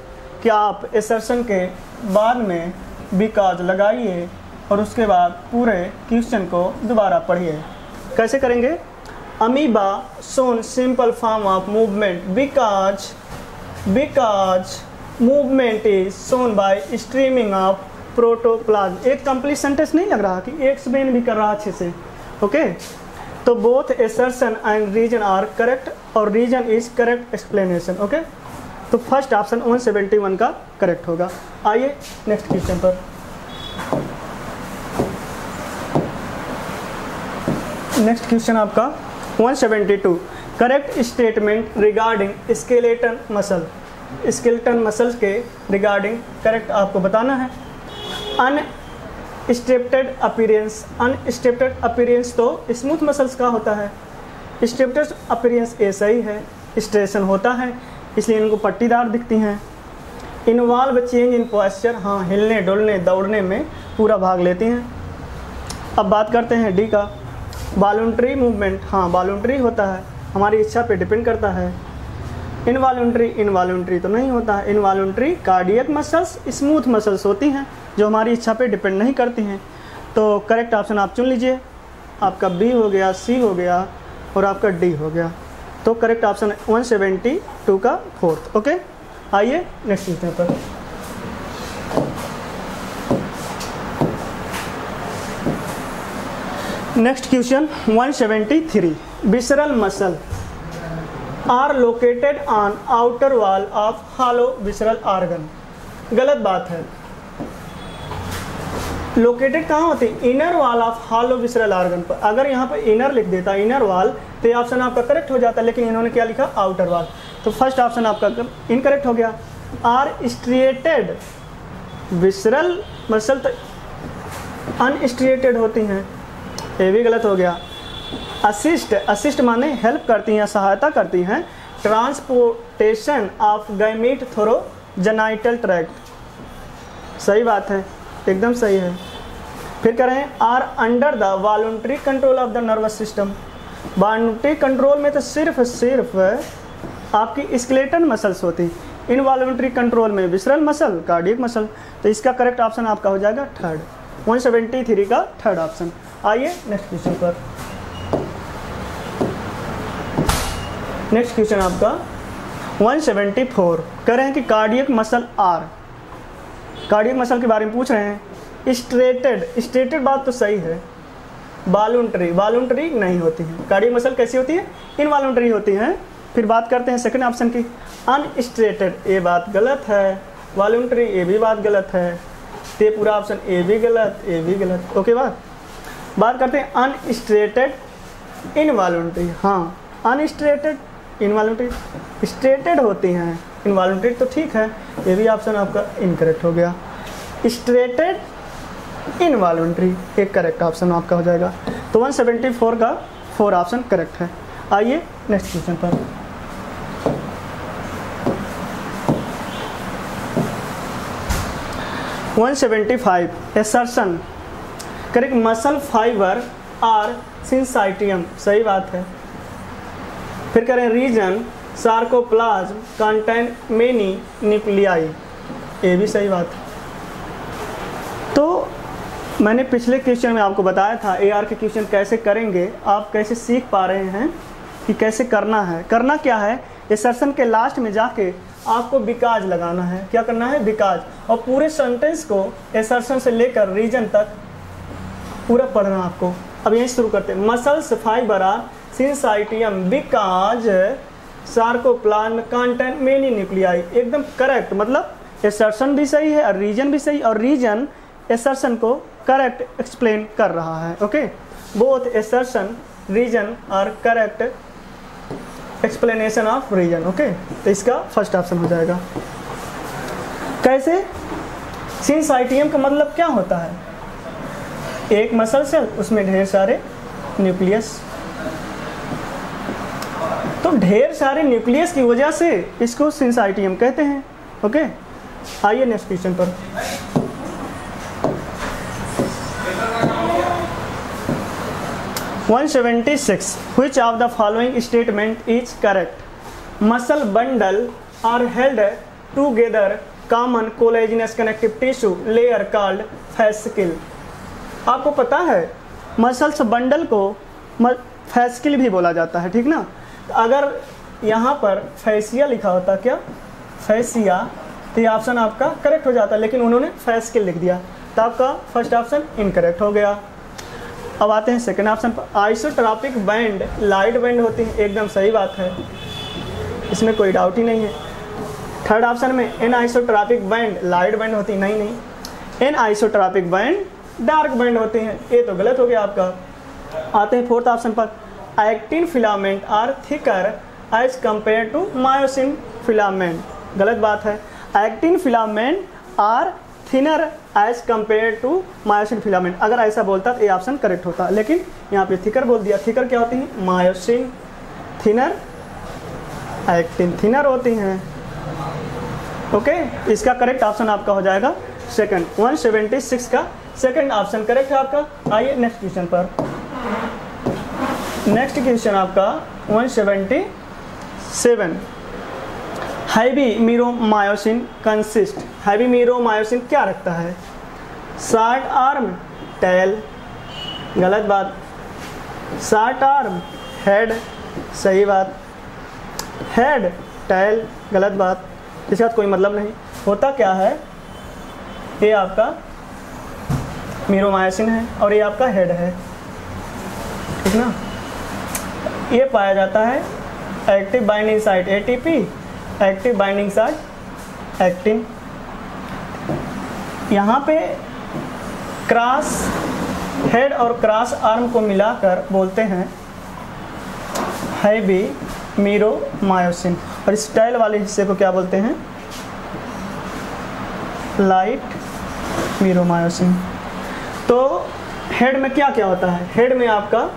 कि आप एसर्शन के बाद में बिकॉज लगाइए और उसके बाद पूरे क्वेश्चन को दोबारा पढ़िए। कैसे करेंगे? Amoeba shown simple form of movement because movement is shown by streaming of protoplasm. एक कंप्लीट सेंटेंस नहीं लग रहा कि एक्सप्लेन भी कर रहा अच्छे से। ओके तो both assertion and reason are correct और reason is correct explanation. Okay तो फर्स्ट ऑप्शन 171 का करेक्ट होगा। आइए नेक्स्ट क्वेश्चन पर। नेक्स्ट क्वेश्चन आपका 172 correct statement regarding skeleton muscle. Skeleton muscles के रिगार्डिंग करेक्ट आपको बताना है। अनस्ट्रेप्टेड अपीयरेंस, अनस्ट्रेप्टेड अपीयरेंस तो स्मूथ मसल्स का होता है, स्ट्रेप्टेड अपीयरेंस ऐसा ही है, स्ट्रेशन होता है इसलिए इनको पट्टीदार दिखती हैं। इन्वॉल्व चेंज इन पोस्चर, हाँ हिलने डुलने दौड़ने में पूरा भाग लेती हैं। अब बात करते हैं डी का, वॉलंटरी मूवमेंट, हाँ वॉलंटरी होता है, हमारी इच्छा पे डिपेंड करता है। इनवॉलंटरी तो नहीं होता है। Involuntary cardiac muscles smooth muscles होती हैं जो हमारी इच्छा पे डिपेंड नहीं करती हैं। तो करेक्ट ऑप्शन आप चुन लीजिए, आपका बी हो गया, सी हो गया और आपका डी हो गया। तो करेक्ट ऑप्शन 172 का फोर्थ। ओके आइए नेक्स्ट क्वेश्चन पर। Next question 173 visceral muscle are located on outer wall of hollow visceral organ. गलत बात है, लोकेटेड कहाँ होती है? Inner wall of hollow visceral organ पर। अगर यहाँ पर इनर लिख देता इनर वॉल तो ये ऑप्शन आपका करेक्ट हो जाता, लेकिन इन्होंने क्या लिखा? आउटर वॉल, तो फर्स्ट ऑप्शन आपका इनकरेक्ट हो गया। आर स्ट्रिएटेड विसरल मसल तो अनस्ट्रिएटेड होती हैं, ये भी गलत हो गया। असिस्ट माने हेल्प करती हैं, सहायता करती हैं transportation of gamete through genital tract. सही बात है, एकदम सही है। फिर कह रहे हैं are under the voluntary control of the nervous system. Voluntary control में तो सिर्फ आपकी स्केलेटन मसल्स होती, इन वॉलंटरी कंट्रोल में विसरल मसल कार्डियक मसल। तो इसका करेक्ट ऑप्शन आपका हो जाएगा थर्ड, 173 का थर्ड ऑप्शन। आइए नेक्स्ट क्वेश्चन पर। नेक्स्ट क्वेश्चन आपका 174 कह रहे हैं कि cardiac muscle are, cardiac muscle के बारे में पूछ रहे हैं। स्ट्रेटेड बात तो सही है, वॉलंटरी नहीं होती है। कार्डियक मसल कैसी होती है? इनवॉलंटरी होती हैं। फिर बात करते हैं सेकंड ऑप्शन की, अनस्ट्रेटेड, ये बात गलत है। वॉलंटरी, ये भी बात गलत है। तो ये पूरा ऑप्शन ए भी गलत, ए भी गलत। ओके बात करते हैं अनस्ट्रेटेड इनवॉलंटरी। हाँ अनस्ट्रेटेड इनवॉलंटरी, स्ट्रेटेड होती हैं, इनवॉलंटरी तो ठीक है, ये भी ऑप्शन आपका इनकरेक्ट हो गया। स्ट्रेटेड इनवॉलंटरी एक करेक्ट ऑप्शन आपका हो जाएगा। तो 174 का 4 ऑप्शन करेक्ट है। आइए नेक्स्ट क्वेश्चन पर। Assertion correct muscle fibre are syncytium. सही बात है। फिर करें reason sarcoplasm contain many nuclei, ये भी सही बात है। तो मैंने पिछले क्वेश्चन में आपको बताया था एआर के क्वेश्चन कैसे करेंगे, आप कैसे सीख पा रहे हैं कि कैसे करना है। करना क्या है, एसर्शन के लास्ट में जाके आपको बिकॉज लगाना है। क्या करना है, बिकॉज, और पूरे सेंटेंस को एसर्शन से लेकर रीजन तक पूरा पढ़ना आपको। अब यहीं शुरू करते हैं। Muscles fibre are syncytium because sarcoplasm contain many nuclei. एकदम करेक्ट, मतलब एसर्शन भी सही है और रीजन भी सही, और रीजन एसर्शन को करेक्ट एक्सप्लेन कर रहा है। ओके, both assertion reason are correct explanation of reason. Okay, तो इसका फर्स्ट ऑप्शन हो जाएगा। कैसे, सिंसाइटियम का मतलब क्या होता है, एक मसल सेल, उसमें ढेर सारे न्यूक्लियस, तो ढेर सारे न्यूक्लियस की वजह से इसको सिंसाइटियम कहते हैं। ओके, आइए नेक्स्ट क्वेश्चन पर। Which of the following statement is correct? Muscle bundle are held together common collagenous connective tissue layer called fascicle। आपको पता है मसल्स बंडल को फैस्किल भी बोला जाता है, ठीक ना। अगर यहाँ पर फैसिया लिखा होता, क्या फैसिया, तो ये ऑप्शन आपका करेक्ट हो जाता, लेकिन उन्होंने फैस्किल लिख दिया, तो आपका फर्स्ट ऑप्शन इनकरेक्ट हो गया। अब आते हैं सेकंड ऑप्शन पर। आइसोट्रॉपिक बैंड लाइट बैंड होती है, एकदम सही बात है, इसमें कोई डाउट ही नहीं है। थर्ड ऑप्शन में an isotropic band light band होती है, नहीं, an isotropic band dark band होते हैं, ये तो गलत हो गया आपका। आते हैं फोर्थ ऑप्शन पर। Actin filament are thicker as compare to myosin filament, गलत बात है। Actin filament are thinner as compare to myosin filament, अगर ऐसा बोलता तो ये ऑप्शन करेक्ट होता, लेकिन यहाँ पे थिकर बोल दिया। थिकर क्या होती है, मायोसिन, थिनर एक्टिन थिनर होती हैं। ओके, इसका करेक्ट ऑप्शन आपका हो जाएगा सेकंड। 176 का सेकंड ऑप्शन करेक्ट है आपका। आइए नेक्स्ट क्वेश्चन पर। नेक्स्ट क्वेश्चन आपका 177। Heavy meromyosin consist, heavy meromyosin क्या रखता है, शॉर्ट आर्म टेल, गलत बात। शॉर्ट आर्म हेड, सही बात। हेड टेल, गलत बात, इसके साथ कोई मतलब नहीं। होता क्या है, ये आपका मीरोमायोसिन है और ये आपका हेड है, ठीक ना। ये पाया जाता है active binding site ATP, active binding site actin. यहाँ पे क्रॉस हेड और क्रॉस आर्म को मिलाकर बोलते हैं हैवी मीरोमायोसिन, और इस टेल वाले हिस्से को क्या बोलते हैं, लाइट मीरोमायोसिन। तो हेड में क्या क्या होता है, हेड में आपका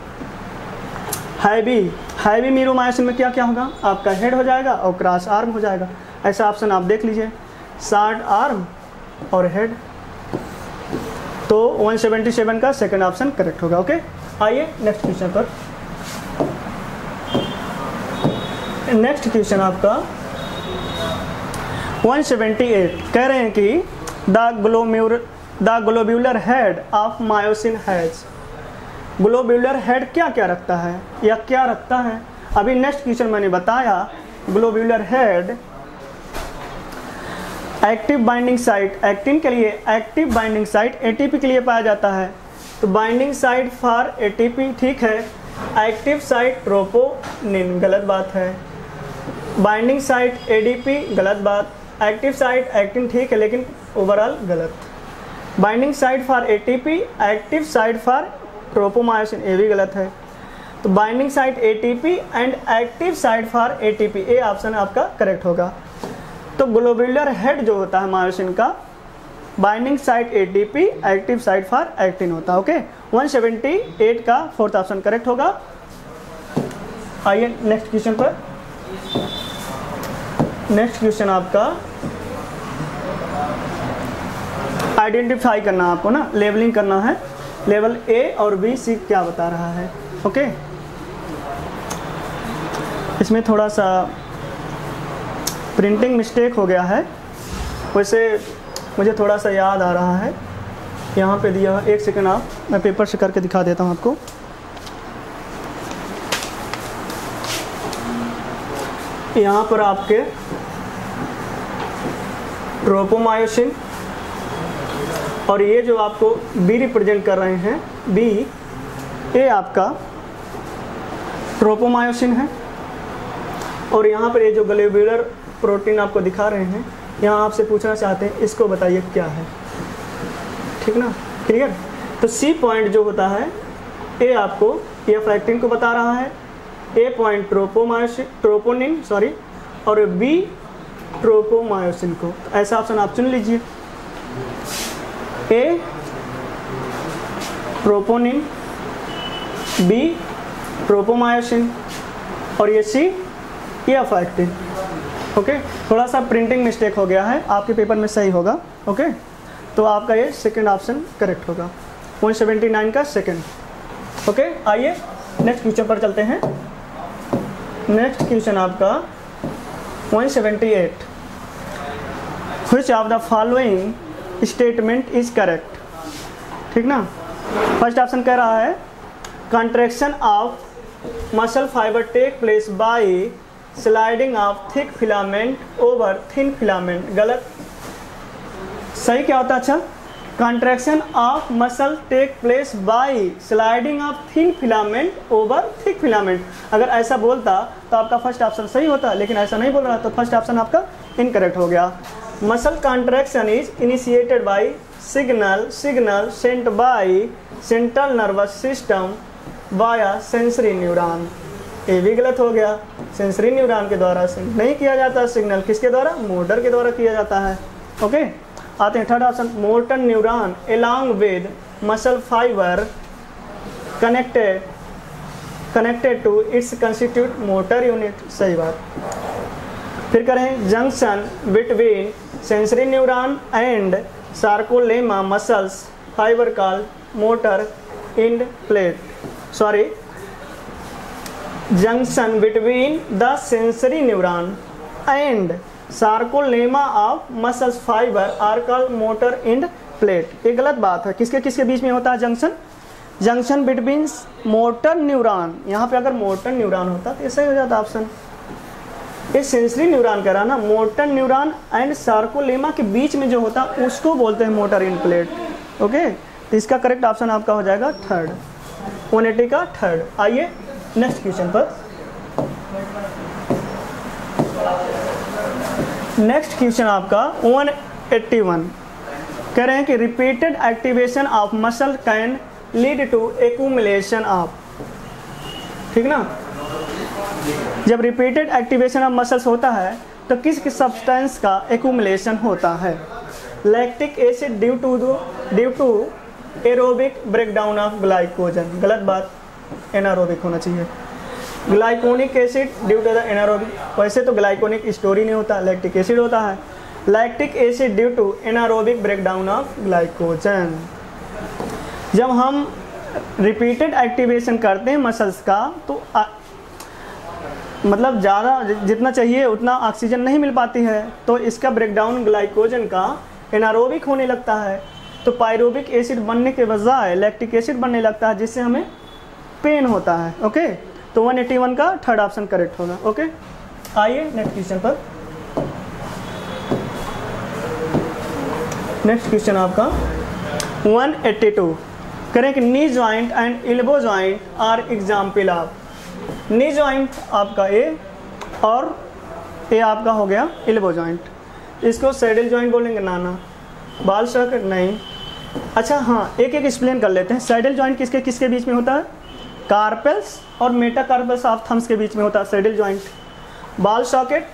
हैवी मीरोमायोसिन में क्या क्या होगा, आपका हेड हो जाएगा और क्रॉस आर्म हो जाएगा। ऐसा ऑप्शन आप देख लीजिए, शॉर्ट आर्म और हेड। तो 177 का सेकंड ऑप्शन करेक्ट होगा। ओके, आइए नेक्स्ट क्वेश्चन पर। नेक्स्ट क्वेश्चन आपका 178 कह रहे हैं कि the globular head of myosin has, globular head क्या क्या रखता है या क्या रखता है। अभी नेक्स्ट क्वेश्चन मैंने बताया, globular head active binding site actin के लिए, एक्टिव बाइंडिंग साइट एटीपी के लिए पाया जाता है। तो बाइंडिंग साइट फॉर एटीपी ठीक है, एक्टिव साइट ट्रोपोनिन, गलत बात है। बाइंडिंग साइट एडीपी, गलत बात। एक्टिव साइट एक्टिन ठीक है, लेकिन ओवरऑल गलत। Binding site for ATP, active site for tropomyosin, ये भी गलत है। तो binding site ATP and active site for ATP, ये ऑप्शन आपका करेक्ट होगा। तो ग्लोब्यूलर हेड जो होता है मायोसिन का, binding site ATP, active site for actin होता है। ओके, 178 का फोर्थ ऑप्शन करेक्ट होगा। आइए नेक्स्ट क्वेश्चन पर। नेक्स्ट क्वेश्चन आपका आइडेंटिफाई करना आपको ना, लेबलिंग करना है, लेवल ए और बी सी क्या बता रहा है। ओके, इसमें थोड़ा सा प्रिंटिंग मिस्टेक हो गया है, वैसे मुझे थोड़ा सा याद आ रहा है, यहाँ पे दिया है। एक सेकंड आप, मैं पेपर से करके दिखा देता हूँ आपको। यहाँ पर आपके ट्रोपोमायोसिन, और ये जो आपको बी रिप्रेजेंट कर रहे हैं बी, ये आपका ट्रोपोमायोसिन है। और यहाँ पर ये जो ग्लोब्यूलर प्रोटीन आपको दिखा रहे हैं, यहाँ आपसे पूछना चाहते हैं इसको बताइए क्या है, ठीक ना, क्लियर। तो सी पॉइंट जो होता है ये आपको एफ एक्टिन को बता रहा है, ए पॉइंट ट्रोपोनिन और बी ट्रोपोमायोसिन को। ऐसा ऑप्शन आप चुन लीजिए, ए ट्रोपोनिन, बी ट्रोपोमायोसिन और ये सी एफ एक्टिन। ओके, थोड़ा सा प्रिंटिंग मिस्टेक हो गया है, आपके पेपर में सही होगा। ओके, तो आपका ये सेकंड ऑप्शन करेक्ट होगा, 179 का सेकंड। ओके, आइए नेक्स्ट क्वेश्चन पर चलते हैं। नेक्स्ट क्वेश्चन आपका 178, which of the following statement is correct, ठीक ना। फर्स्ट ऑप्शन कह रहा है contraction of muscle fibre take place by sliding of thick filament over thin filament, गलत। सही क्या होता है? अच्छा, contraction of muscle take place by sliding of thin filament over thick filament. अगर ऐसा बोलता तो आपका फर्स्ट ऑप्शन सही होता, लेकिन ऐसा नहीं बोल रहा, तो फर्स्ट ऑप्शन आपका इनकरेक्ट हो गया। Muscle contraction is initiated buy signal sent by central nervous system via sensory neuron. ये भी गलत हो गया, सेंसरी न्यूरॉन के द्वारा सेंड नहीं किया जाता सिग्नल, किसके द्वारा? मोटर के द्वारा किया जाता है। ओके, आते हैं third option, motor neuron along with muscle fibre connected to its constitute motor unit, सही बात। फिर करें junction between sensory neuron and sarcolemma muscles fibre called motor end plate, junction between the sensory neuron and sarcolemma of muscles fiber are called motor end plate। ये गलत बात है, किसके किसके बीच में होता है junction? Junction between motor neuron, यहाँ पे अगर मोटर न्यूरॉन होता तो ऐसा ही हो जाता ऑप्शन। ये सेंसरी न्यूरॉन कह रहा ना, मोटर न्यूरॉन एंड सार्कोलेमा के बीच में जो होता उसको बोलते हैं मोटर इंड प्लेट। ओके, तो इसका करेक्ट ऑप्शन आपका हो जाएगा थर्ड, 180 का थर्ड। आइए नेक्स्ट क्वेश्चन पर। नेक्स्ट क्वेश्चन आपका 181, कह रहे हैं कि repeated activation of muscle can lead to accumulation of, ठीक ना। जब रिपीटेड एक्टिवेशन ऑफ मसल्स होता है तो किस सब्सटेंस का एक्यूमुलेशन होता है? Lactic acid due to aerobic breakdown of glycogen, गलत बात, एनारोबिक होना चाहिए। Gluconic acid due to the anaerobic, वैसे तो ग्लाइकोनिक स्टोरी नहीं होता, लैक्टिक एसिड होता है। Lactic acid due to anaerobic breakdown of glycogen. जब हम रिपीटेड एक्टिवेशन करते हैं मसल्स का तो मतलब ज़्यादा जितना चाहिए उतना ऑक्सीजन नहीं मिल पाती है, तो इसका ब्रेकडाउन ग्लाइकोजन का एनारोबिक होने लगता है, तो पायरोबिक एसिड बनने के बजाय लैक्टिक एसिड बनने लगता है, जिससे हमें पेन होता है। ओके, तो 181 का थर्ड ऑप्शन करेक्ट होगा। ओके, आइए नेक्स्ट क्वेश्चन पर। नेक्स्ट क्वेश्चन आपका 182, करें कि knee joint and elbow joint are example of. Knee joint आपका ए और ए आपका हो गया एल्बो जॉइंट। इसको सैडल जॉइंट बोलेंगे नाना, बाल सॉकेट नहीं। अच्छा हाँ, एक एक एक्सप्लेन कर लेते हैं। सैडल जॉइंट किसके किसके बीच में होता है? कार्पेल्स और मेटाकार्पल्स ऑफ थम्स के बीच में होता है सैडल जॉइंट। बाल सॉकेट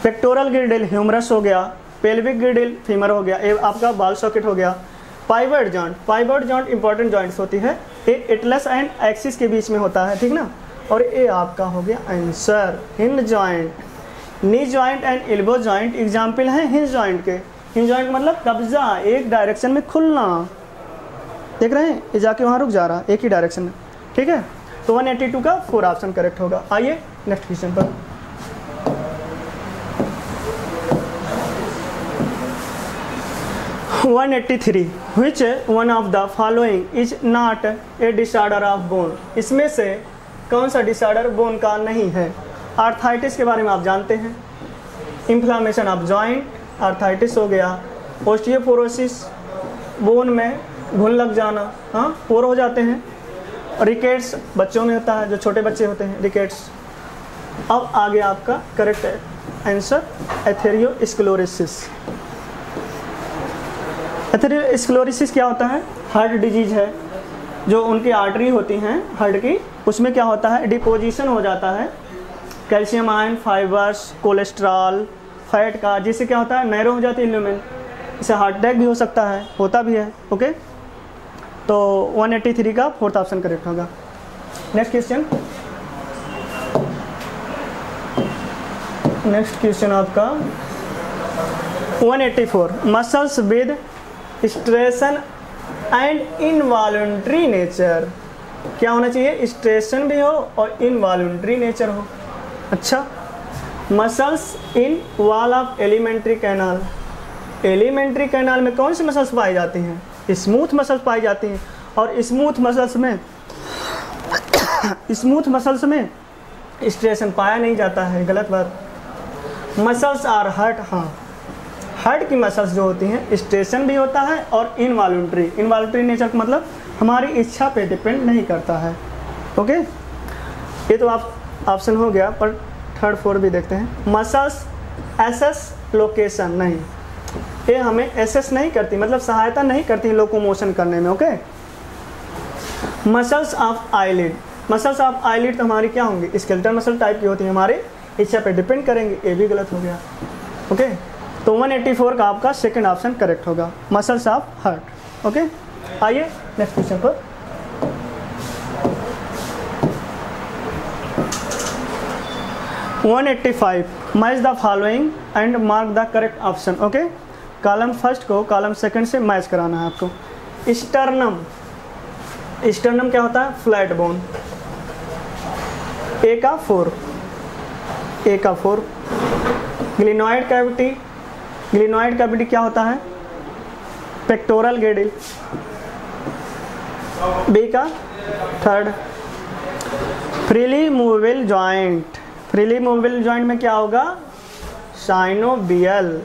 पेक्टोरल गिर्डल ह्यूमरस हो गया, पेल्विक गिर्डल फीमर हो गया, ये आपका बाल सॉकेट हो गया। पाइवट जॉइंट इंपॉर्टेंट जॉइंट्स होती है, ये एटलस एंड एक्सिस के बीच में होता है, ठीक ना। और ये आपका हो गया answer hinge joint. Knee joint and elbow joint example हैं हिंज जॉइंट के। हिंज जॉइंट मतलब कब्जा, एक डायरेक्शन में खुलना, देख रहे हैं ये जाके वहाँ रुक जा रहा एक ही डायरेक्शन में, ठीक है। तो 182 का 4 ऑप्शन करेक्ट होगा। आइए नेक्स्ट क्वेश्चन पर। One 183, which one of the following is not a disorder of bone। इसमें से कौन सा डिसऑर्डर बोन का नहीं है? आर्थराइटिस के बारे में आप जानते हैं, इन्फ्लामेशन ऑफ जॉइंट, आर्थराइटिस हो गया। ओस्टियोपोरोसिस, बोन में घुन लग जाना, हाँ पोर हो जाते हैं। रिकेट्स बच्चों में होता है, जो छोटे बच्चे होते हैं, रिकेट्स। अब आगे आपका करेक्ट आंसर एथेरियोस्क्लेरोसिस। एथेरियोस्क्लेरोसिस क्या होता है? हार्ट डिजीज है, जो उनकी आर्टरी होती हैं हार्ट की, उसमें क्या होता है, डिपोजिशन हो जाता है calcium ion, fibres, cholesterol, fat का, जिससे क्या होता है, नैरो हो जाती है ल्यूमेन। इसे हार्ट अटैक भी हो सकता है, होता भी है। ओके, तो 183 का फोर्थ ऑप्शन करेक्ट होगा। नेक्स्ट क्वेश्चन, आपका 184, muscles with striation and involuntary nature. क्या होना चाहिए? स्ट्रेसन भी हो और इनवॉलंटरी नेचर हो। अच्छा, muscles in wall of alimentary canal. Alimentary canal में कौन सी मसल्स पाई जाती हैं? स्मूथ मसल्स पाई जाती हैं, और स्मूथ मसल्स में स्ट्रेसन पाया नहीं जाता है, गलत बात। मसल्स आर हर्ट, हाँ हर्ट की मसल्स जो होती हैं स्ट्रेसन भी होता है और इनवॉलंटरी नेचर का मतलब हमारी इच्छा पे डिपेंड नहीं करता है। ओके, ये तो आप ऑप्शन हो गया, पर थर्ड फोर्थ भी देखते हैं। मसल्स एसेस लोकेशन, नहीं, ये हमें एसेस नहीं करती, मतलब सहायता नहीं करती लोकोमोशन करने में। Okay, muscles of eyelid, muscles of eyelid तो हमारी क्या होंगी? स्केलेटल मसल टाइप की होती है, हमारे इच्छा पे डिपेंड करेंगे, ये भी गलत हो गया। ओके, तो 184 का आपका सेकंड ऑप्शन करेक्ट होगा, मसल्स ऑफ हार्ट। ओके, आइए नेक्स्ट क्वेश्चन पर। Match the following and mark the correct option. Okay, column first को कॉलम सेकंड से मैच कराना है आपको। स्टर्नम, स्टर्नम क्या होता है? Flat bone. ए का 4। ग्लिनॉइड कैविटी, ग्लिनॉइड कैविटी क्या होता है? पेक्टोरल गिडिल। बी का 3rd। Freely movable joint, freely movable joint में क्या होगा? साइनोवियल।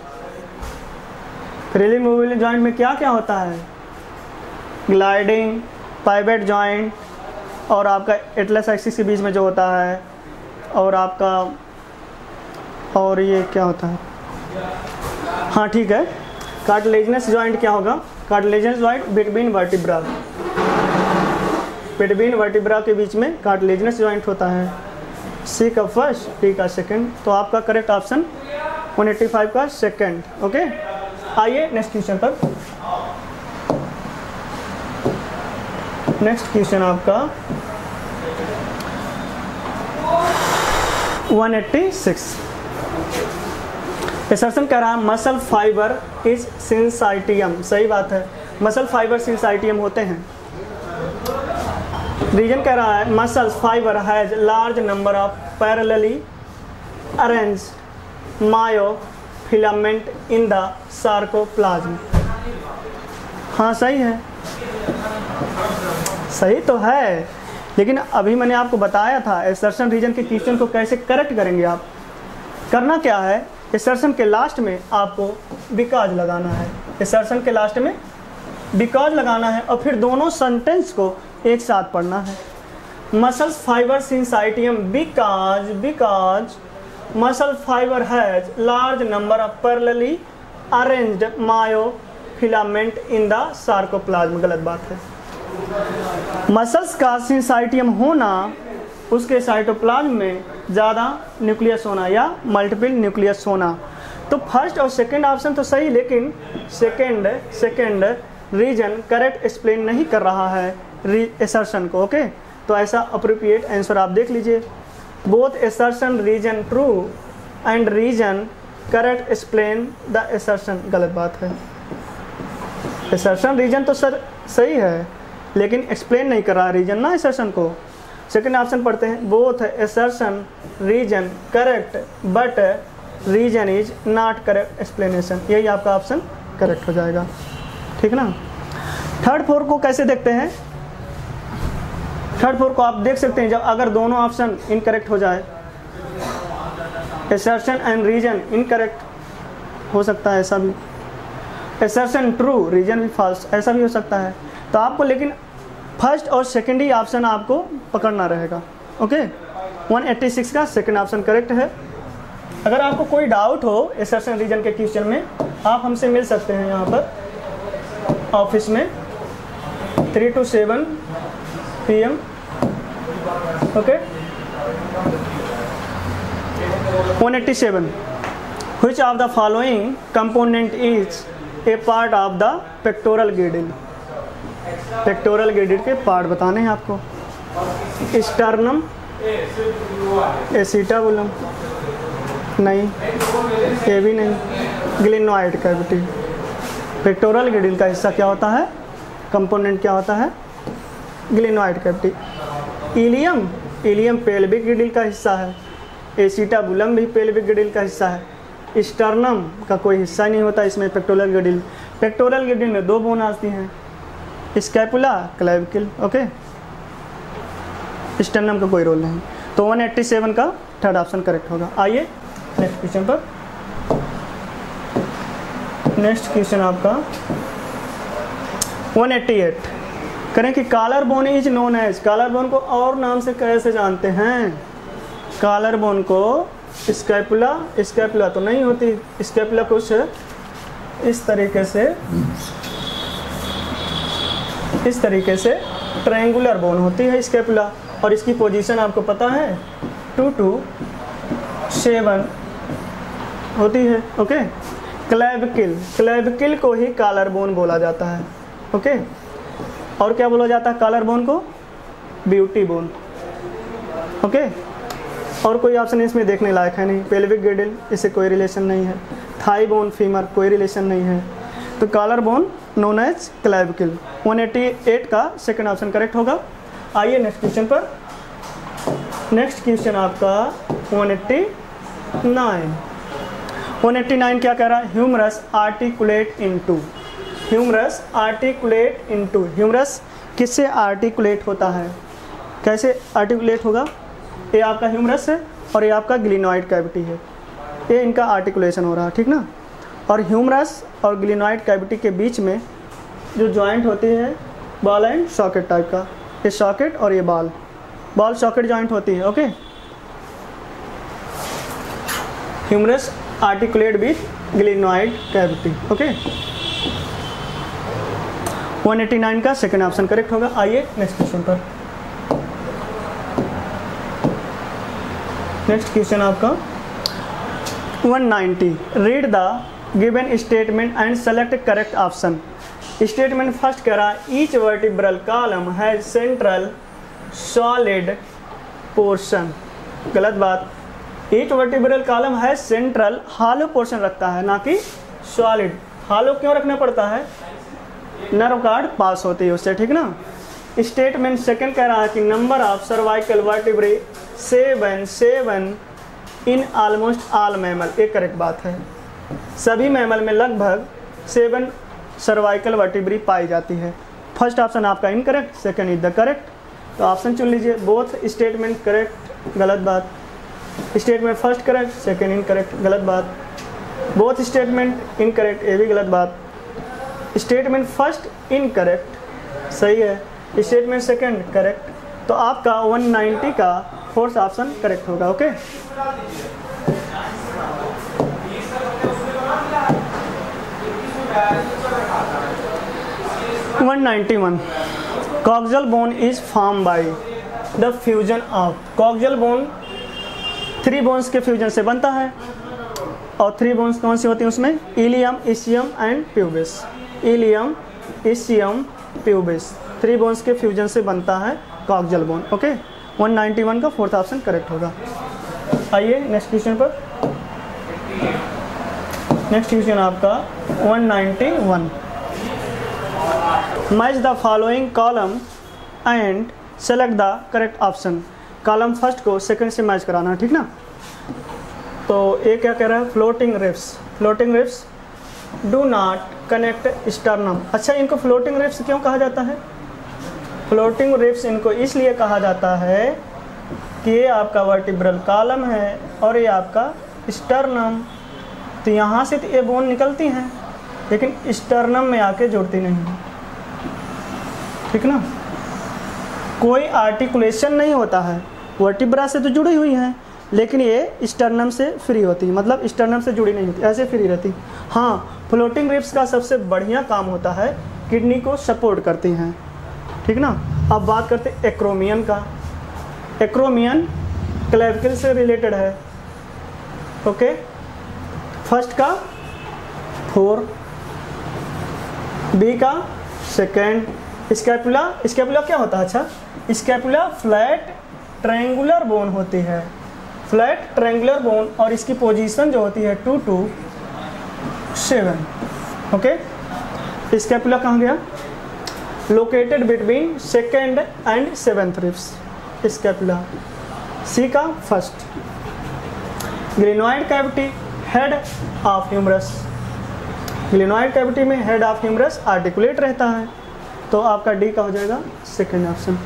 फ्रीली मूवेबल जॉइंट में क्या क्या होता है? ग्लाइडिंग, पाइवेट जॉइंट, और आपका एटलस एक्सिस के बीच में जो होता है, और आपका, और ये क्या होता है, हाँ ठीक है, कार्टिलेजिनस जॉइंट क्या होगा? Cartilaginous joint between vertebra, between vertebra के बीच में कार्टिलेजिनस जॉइंट होता है। सी का फर्स्ट, डी का सेकंड, तो आपका करेक्ट ऑप्शन 185 का सेकंड। ओके, आइए नेक्स्ट क्वेश्चन पर। नेक्स्ट क्वेश्चन आपका 186। एसर्शन कह रहा है मसल फाइबर इज सिंसाइटियम। सही बात है, मसल फाइबर सिंसाइटियम होते हैं। रीजन कह रहा है muscle fibre has large number of parallelly arrange myofilament in the sarcoplasm. हाँ सही है, सही तो है, लेकिन अभी मैंने आपको बताया था एसर्शन रीजन के क्वेश्चन को कैसे करेक्ट करेंगे आप। करना क्या है, एसर्शन के लास्ट में आपको बिकॉज लगाना है, एसर्शन के लास्ट में बिकॉज लगाना है, और फिर दोनों सेंटेंस को एक साथ पढ़ना है। Muscles fibre syncytium because muscle fibre has large number of parallelly arranged myofilament in the sarcoplasm. गलत बात है। मसल्स का सिंसाइटियम होना, उसके साइटोप्लाज्म में ज़्यादा न्यूक्लियस होना या मल्टीपल न्यूक्लियस होना। तो फर्स्ट और सेकंड ऑप्शन तो सही, लेकिन सेकंड रीजन करेक्ट एक्सप्लेन नहीं कर रहा है एसर्शन को। ओके, तो ऐसा अप्रोप्रिएट आंसर आप देख लीजिए। Both assertion reason true and reason correct explain the assertion. गलत बात है, एसर्शन रीजन तो सर सही है, लेकिन एक्सप्लेन नहीं कर रहा रीजन ना एसर्शन को। सेकंड ऑप्शन पढ़ते हैं, both assertion reason correct but reason is not correct explanation. यही आपका ऑप्शन करेक्ट हो जाएगा, ठीक ना। थर्ड फोर को कैसे देखते हैं? थर्ड फोर को आप देख सकते हैं जब अगर दोनों ऑप्शन इनकरेक्ट हो जाए, assertion and reason incorrect हो सकता है, ऐसा भी। assertion true, reason भी false, ऐसा भी हो सकता है। तो आपको लेकिन फर्स्ट और सेकंड ही ऑप्शन आपको पकड़ना रहेगा। ओके, 186 का सेकंड ऑप्शन करेक्ट है। अगर आपको कोई डाउट हो assertion रीजन के क्वेश्चन में, आप हमसे मिल सकते हैं यहाँ पर ऑफिस में 3 to 7 PM। Okay, 187, which of the following component is a part of the pectoral girdle? Pectoral girdle के पार्ट बताने हैं आपको। स्टर्नम, एसिटाबुलम नहीं, ये भी नहीं, ग्लिनोइड कैविटी। पेक्टोरल गिल्डिड का हिस्सा क्या होता है, कंपोनेंट क्या होता है, glenoid cavity. Ilium, ilium pelvic girdle का हिस्सा है। एसिटाबुलम भी पेल्विक गिल्डिड का हिस्सा है। स्टर्नम का कोई हिस्सा नहीं होता इसमें पेक्टोरल गिल्डिड। पेक्टोरल गिल्डिड में 2 बोन आती हैं, स्कैपुला, क्लेविकल। ओके, स्टर्नम का कोई रोल नहीं। तो 187 का थर्ड ऑप्शन करेक्ट होगा। आइए नेक्स्ट क्वेश्चन पर। नेक्स्ट क्वेश्चन आपका 188 करें कि collar bone is known as, collar bone को और नाम से कैसे जानते हैं? कॉलर बोन को स्कैपुला, स्कैपुला तो नहीं होती, स्कैपुला कुछ इस तरीके से ट्रायंगुलर बोन होती है स्कैपुला, और इसकी पोजीशन आपको पता है 2 to 7 होती है। ओके, क्लेविकल, क्लेविकल को ही कॉलर बोन बोला जाता है। ओके, और क्या बोला जाता है कॉलर बोन को? Beauty bone. ओके, और कोई ऑप्शन इसमें देखने लायक है नहीं। पेल्विक गिल्डिल, इससे कोई रिलेशन नहीं है। थाई बोन, फीमर, कोई रिलेशन नहीं है। तो collar bone known as clavicle. 188 का सेकंड ऑप्शन करेक्ट होगा। आइए नेक्स्ट क्वेश्चन पर। नेक्स्ट क्वेश्चन आपका 189। 189 क्या कह रहा है? Humerus articulate into, humerus articulate into. Humerus किससे आर्टिकुलेट होता है, कैसे आर्टिकुलेट होगा? ये आपका ह्यूमरस है और ये आपका ग्लिनोइड कैविटी है, ये इनका आर्टिकुलेशन हो रहा है, ठीक ना। और ह्यूमरस और ग्लिनोइड कैविटी के बीच में जो जॉइंट होती है बॉल एंड सॉकेट टाइप का, ये सॉकेट और ये बॉल, बॉल सॉकेट जॉइंट होती है। Okay, humerus articulate with glenoid cavity. Okay, 189 का सेकंड ऑप्शन करेक्ट होगा। आइए नेक्स्ट क्वेश्चन पर। नेक्स्ट क्वेश्चन आपका 190। Read the given statement and select correct option. Statement first कह रहा है each vertebral column has central solid portion. गलत बात। Each vertebral column has central hollow portion रखता है, ना कि सॉलिड। हालो क्यों रखना पड़ता है? नर्व कार्ड पास होती है उससे, ठीक ना। स्टेटमेंट सेकंड कह रहा है कि number of cervical vertebrae 7 in almost all mammal. एक करेक्ट बात है, सभी मैमल में लगभग 7 सर्वाइकल वर्टिब्री पाई जाती है। फर्स्ट ऑप्शन आपका incorrect, second is the correct. तो ऑप्शन चुन लीजिए। बोथ स्टेटमेंट करेक्ट, गलत बात। Statement first correct, second incorrect, गलत बात। बोथ स्टेटमेंट इनकरेक्ट, ये भी गलत बात। स्टेटमेंट फर्स्ट इनकरेक्ट, सही है। Statement second correct. तो आपका 190 का फोर्थ ऑप्शन करेक्ट होगा। Okay, (191) coxal bone is form by the fusion of. Coxal bone 3 bones के फ्यूजन से बनता है, और 3 बोन्स कौन सी होती हैं उसमें? Ilium, ischium and pubis. Ilium, ischium, pubis, 3 bones के फ्यूजन से बनता है कॉक्सियल बोन। ओके, 191 का फोर्थ ऑप्शन करेक्ट होगा। आइए नेक्स्ट क्वेश्चन पर। नेक्स्ट क्वेश्चन आपका 191। Match the following column and select the correct option. Column first को सेकंड से मैच कराना, ठीक ना। तो ये क्या कह रहा है? Floating riffs. Floating riffs do not connect sternum. अच्छा, इनको फ्लोटिंग रिफ्स क्यों कहा जाता है? फ्लोटिंग रिफ्स इनको इसलिए कहा जाता है कि ये आपका वर्टिब्रल कॉलम है और ये आपका स्टर्नम, तो यहाँ से तो ये बोन निकलती हैं लेकिन स्टर्नम में आके जुड़ती नहीं, ठीक ना। कोई आर्टिकुलेशन नहीं होता है, वर्टिब्रा से तो जुड़ी हुई हैं लेकिन ये स्टर्नम से फ्री होती, मतलब स्टर्नम से जुड़ी नहीं होती, ऐसे फ्री रहती। हाँ, फ्लोटिंग रिब्स का सबसे बढ़िया काम होता है किडनी को सपोर्ट करती हैं, ठीक ना। अब बात करते हैं एक्रोमियन का। एक्रोमियन क्लेविकल से रिलेटेड है, ओके। फर्स्ट का 4, बी का सेकेंड। स्कैपुला, स्कैपुला क्या होता है? अच्छा, स्कैपुला फ्लैट ट्रायंगुलर बोन होती है, फ्लैट ट्रायंगुलर बोन, और इसकी पोजीशन जो होती है 2 to 7, ओके। स्कैपुला कहाँ गया? Located between second and 7th ribs, scapula. C का first. Glenoid cavity, head of humerus, glenoid cavity में हेड ऑफ ह्यूमरस आर्टिकुलेट रहता है, तो आपका डी का हो जाएगा सेकेंड ऑप्शन।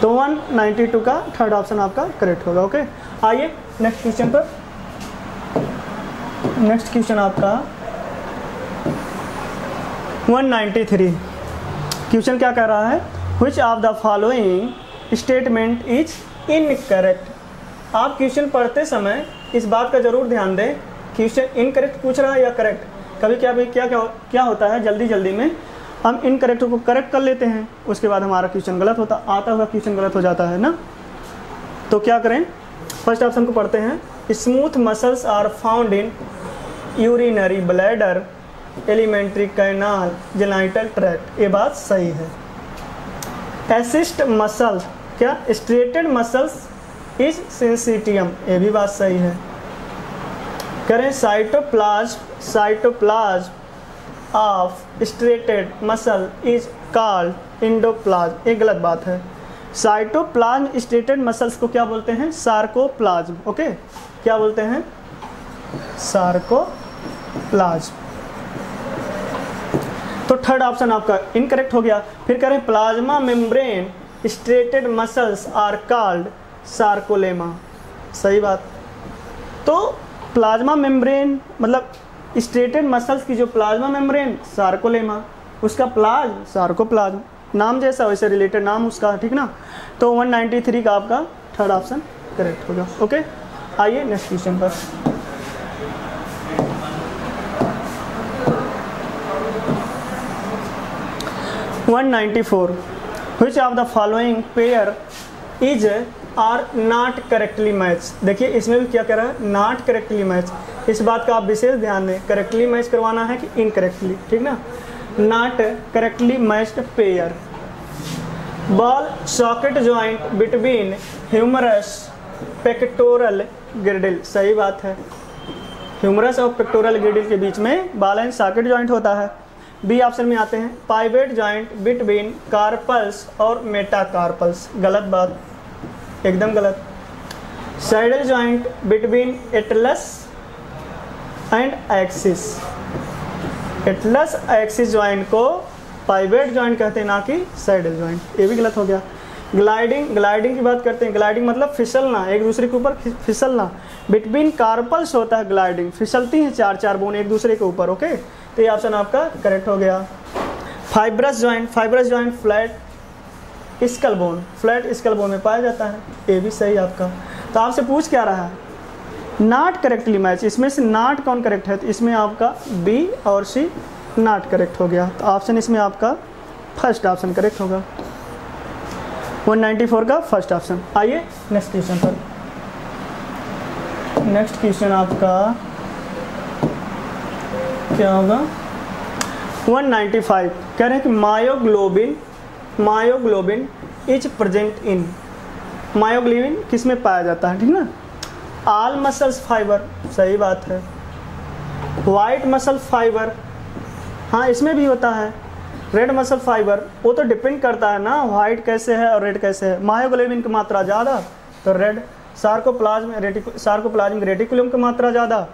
तो 192 का थर्ड ऑप्शन आपका करेक्ट होगा, ओके। आइए नेक्स्ट क्वेश्चन पर। नेक्स्ट क्वेश्चन आपका 193। क्वेश्चन क्या कह रहा है? Which of the following statement is incorrect. आप क्वेश्चन पढ़ते समय इस बात का जरूर ध्यान दें, क्वेश्चन इनकरेक्ट पूछ रहा है या करेक्ट। कभी क्या होता है, जल्दी जल्दी में हम इनकरेक्ट को करेक्ट कर लेते हैं, उसके बाद हमारा क्वेश्चन गलत होता, आता हुआ क्वेश्चन गलत हो जाता है ना। तो क्या करें? फर्स्ट ऑप्शन को पढ़ते हैं। Smooth muscles are found in urinary bladder, alimentary canal, genital tract, ये बात सही है। एसिस्ट मसल, क्या स्ट्रेटेड मसल्स इज सिंसिटियम, ये भी बात सही है। करें cytoplasm of striated muscle is called endoplasm, ये गलत बात है। साइटोप्लाज्म स्ट्रेटेड मसल्स को क्या बोलते हैं? Sarcoplasm, okay. क्या बोलते हैं? सार्कोप्लाज्म। तो थर्ड ऑप्शन आपका इनकरेक्ट हो गया। फिर करें plasma membrane striated muscles are called sarcolemma, सही बात। तो प्लाज्मा मेम्ब्रेन मतलब स्ट्रेटेड मसल्स की जो प्लाज्मा मेम्ब्रेन सार्कोलेमा, उसका प्लाज्म सार्कोप्लाज्म, नाम जैसा वैसे रिलेटेड नाम उसका, ठीक ना। तो 193 का आपका थर्ड ऑप्शन करेक्ट होगा, ओके। आइए नेक्स्ट क्वेश्चन पर। Which of the following pair is are not correctly matched। देखिए इसमें भी क्या कह रहा है? not correctly matched। इस बात का आप विशेष ध्यान दें, करेक्टली मैच करवाना है कि इनकरेक्टली, ठीक ना। not correctly matched pair, ball socket joint between humerus pectoral girdle, सही बात है। ह्यूमरस और पेक्टोरल गिर्डल के बीच में बॉल एंड सॉकेट जॉइंट होता है। बी ऑप्शन में आते हैं पाइवेट जॉइंट बिटवीन कार्पल्स और मेटाकार्पल्स, गलत बात, एकदम गलत। Saddle joint between Atlas and axis, Atlas axis joint को पाइवेट जॉइंट कहते हैं, ना कि सैडल जॉइंट, ये भी गलत हो गया। ग्लाइडिंग, ग्लाइडिंग की बात करते हैं, ग्लाइडिंग मतलब फिसलना, एक दूसरे के ऊपर फिसलना। बिटवीन कार्पल्स होता है ग्लाइडिंग, फिसलती हैं चार चार बोन एक दूसरे के ऊपर, ओके। तो ये ऑप्शन आपका करेक्ट हो गया। Fibrous joint, fibrous joint flat skull bone, flat skull bone में पाया जाता है, ये भी सही आपका। तो आपसे पूछ क्या रहा है? नॉट करेक्टली मैच, इसमें से नॉट कौन करेक्ट है? तो इसमें आपका बी और सी नॉट करेक्ट हो गया, तो ऑप्शन इसमें आपका फर्स्ट ऑप्शन करेक्ट होगा, 194 का फर्स्ट ऑप्शन। आइए नेक्स्ट क्वेश्चन पर। नेक्स्ट क्वेश्चन आपका क्या होगा? 195 कह रहे हैं कि myoglobin, myoglobin is present in, myoglobin किस में पाया जाता है, ठीक ना। ऑल मसल्स फाइबर, सही बात है। वाइट मसल फाइबर, हाँ इसमें भी होता है। रेड मसल फाइबर, वो तो डिपेंड करता है ना वाइट कैसे है और रेड कैसे है। मायोग्लोबिन की मात्रा ज़्यादा तो रेड, सार्कोप्लाज्मिक रेटिकुलम की मात्रा ज़्यादा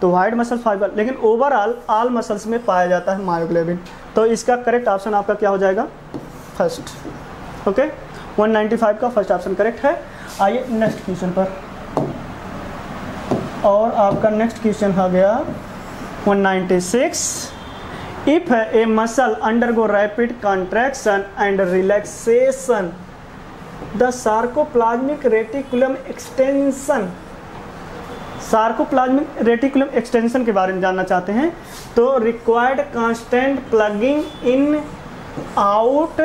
तो वाइट मसल फाइबर, लेकिन ओवरऑल ऑल मसल्स में पाया जाता है मायोग्लोबिन। तो इसका करेक्ट ऑप्शन आपका क्या हो जाएगा? First, okay. 195 का फर्स्ट ऑप्शन करेक्ट है। आइए नेक्स्ट क्वेश्चन पर। और आपका नेक्स्ट क्वेश्चन आ गया 196। If A muscle undergo rapid contraction and relaxation the sarcoplasmic reticulum extension, sarcoplasmic reticulum extension के बारे में जानना चाहते हैं तो required constant plugging in out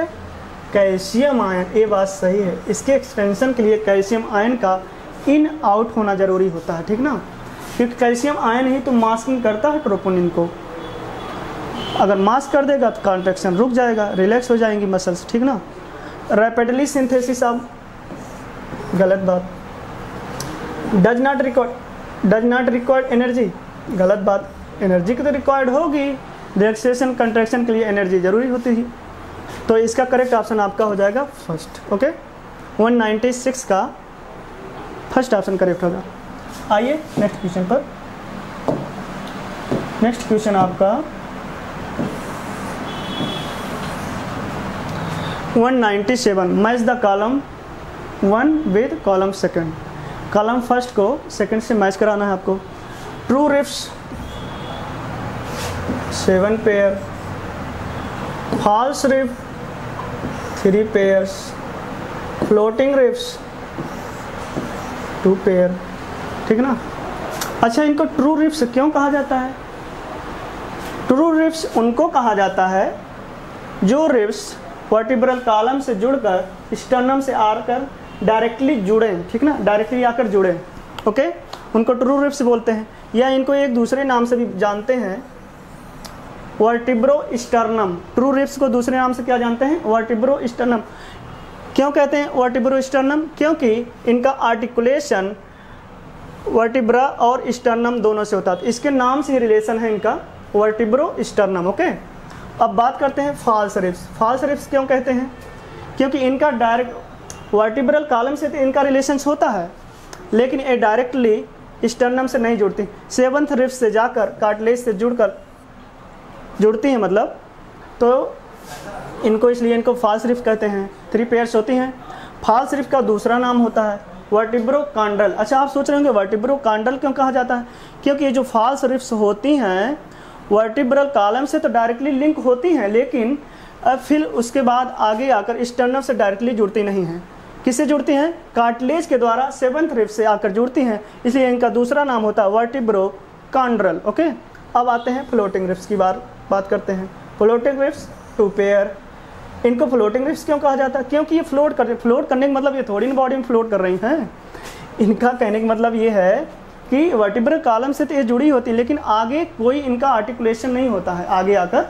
calcium ion, ये बात सही है। इसके एक्सटेंशन के लिए कैल्शियम आयन का इन आउट होना जरूरी होता है, ठीक ना, क्योंकि कैल्शियम आयन ही तो मास्किंग करता है ट्रोपोनिन को। अगर मास्क कर देगा तो कॉन्ट्रैक्शन रुक जाएगा, रिलैक्स हो जाएंगी मसल्स, ठीक ना। रैपिडली सिंथेसिस ऑफ, गलत बात। डज नॉट रिक्वायर्ड एनर्जी, गलत बात। एनर्जी की तो रिक्वायर्ड होगी, रिलैक्सेशन कंट्रैक्शन के लिए एनर्जी जरूरी होती है। तो इसका करेक्ट ऑप्शन आपका हो जाएगा फर्स्ट। ओके, 196 का फर्स्ट ऑप्शन करेक्ट होगा। आइए नेक्स्ट क्वेश्चन पर। नेक्स्ट क्वेश्चन आपका 197। Match the column 1 with column second. Column first को सेकंड से मैच कराना है आपको। ट्रू रिफ्स 7 पेयर, फॉल्स रिफ 3 पेयर्स, फ्लोटिंग रिफ्स 2 पेयर, ठीक ना। अच्छा, इनको ट्रू रिफ्स क्यों कहा जाता है? ट्रू रिफ्स उनको कहा जाता है जो रिफ्स वर्टिब्रल कॉलम से जुड़कर स्टर्नम से आकर डायरेक्टली जुड़े, ठीक ना, डायरेक्टली आकर जुड़े, ओके, उनको ट्रू रिफ्स बोलते हैं। या इनको एक दूसरे नाम से भी जानते हैं, वर्टिब्रो स्टर्नम। ट्रू रिफ्स को दूसरे नाम से क्या जानते हैं? Vertebro sternum. क्यों कहते हैं वर्टिब्रो स्टर्नम? क्योंकि इनका आर्टिकुलेशन वर्टिब्रा और स्टर्नम दोनों से होता है, इसके नाम से ही रिलेशन है इनका, वर्टिब्रो स्टर्नम। ओके, अब बात करते हैं फॉल्स रिफ्स। फॉल्स रिफ्स क्यों कहते हैं? क्योंकि इनका डायरेक्ट वर्टिब्रल कॉलम से तो इनका रिलेशन होता है, लेकिन ये डायरेक्टली स्टर्नम से नहीं जुड़ती, 7th रिफ्स से जाकर कार्टिलेज से जुड़ती हैं, मतलब, तो इनको इसलिए इनको फॉल्स रिफ कहते हैं। 3 पेयर्स होती हैं। फॉल्स रिफ का दूसरा नाम होता है वर्टिब्रो कॉन्डल। अच्छा, आप सोच रहे होंगे वर्टिब्रो कॉन्डल क्यों कहा जाता है? क्योंकि ये जो फॉल्स रिफ्स होती हैं वर्टिब्रल कॉलम से तो डायरेक्टली लिंक होती हैं, लेकिन फिर उसके बाद आगे आकर स्टर्नम से डायरेक्टली जुड़ती नहीं हैं। किससे जुड़ती हैं? कार्टिलेज के द्वारा 7th रिफ से आकर जुड़ती हैं, इसलिए इनका दूसरा नाम होता है वर्टिब्रो कॉन्ड्रल। ओके, अब आते हैं फ्लोटिंग रिफ्स की बात करते हैं। Floating riffs 2 pair. इनको फ्लोटिंग रिफ्स क्यों कहा जाता है? क्योंकि ये फ्लोट करने का मतलब ये थोड़ी ना बॉडी में फ्लोट कर रही हैं। इनका कहने का मतलब ये है कि वर्टिब्रल कॉलम से तो ये जुड़ी होती है, लेकिन आगे कोई इनका आर्टिकुलेशन नहीं होता है, आगे आकर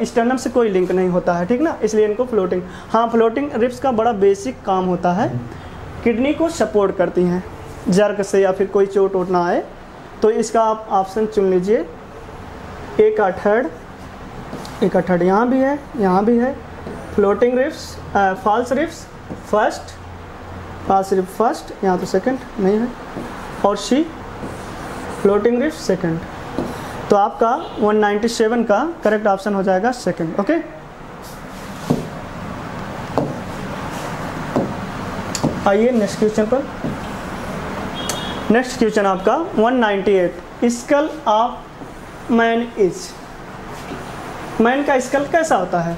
स्टर्नम से कोई लिंक नहीं होता है, ठीक ना, इसलिए इनको फ्लोटिंग। हाँ, फ्लोटिंग रिफ्स का बड़ा बेसिक काम होता है, किडनी को सपोर्ट करती हैं जर्क से या फिर कोई चोट वोट ना आए, तो इसका आप ऑप्शन चुन लीजिए। एक थर्ड यहाँ भी है, यहाँ भी है। Floating ribs, false ribs first, false rib first, यहाँ तो सेकंड नहीं है, और सी फ्लोटिंग रिफ सेकंड। तो आपका 197 का करेक्ट ऑप्शन हो जाएगा सेकंड। ओके, आइए नेक्स्ट क्वेश्चन पर। नेक्स्ट क्वेश्चन आपका 198। Skull of man is. Man का स्कल कैसा होता है?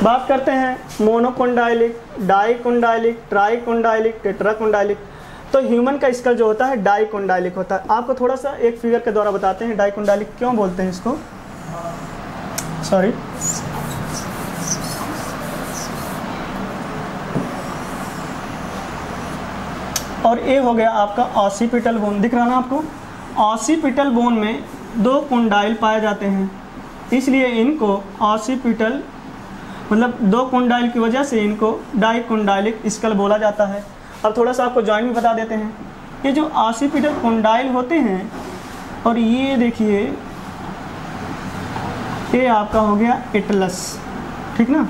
बात करते हैं मोनोकोंडाइलिक, डाइकोंडाइलिक, ट्राइकोंडाइलिक, टेट्राकोंडाइलिक। तो ह्यूमन का स्कल जो होता है डाइकोंडाइलिक होता है। आपको थोड़ा सा एक फिगर के द्वारा बताते हैं डाइकोंडाइलिक क्यों बोलते हैं इसको। सॉरी, और ये हो गया आपका ऑसिपिटल बोन, दिख रहा ना आपको। ऑसिपिटल बोन में 2 कोंडाइल पाए जाते हैं, इसलिए इनको ऑसिपिटल मतलब 2 कोंडाइल की वजह से इनको डाइकोंडाइलिक स्कल बोला जाता है। अब थोड़ा सा आपको जॉइंट भी बता देते हैं। ये जो ऑसिपिटल कोंडाइल होते हैं, और ये देखिए ये आपका हो गया एटलस, ठीक ना।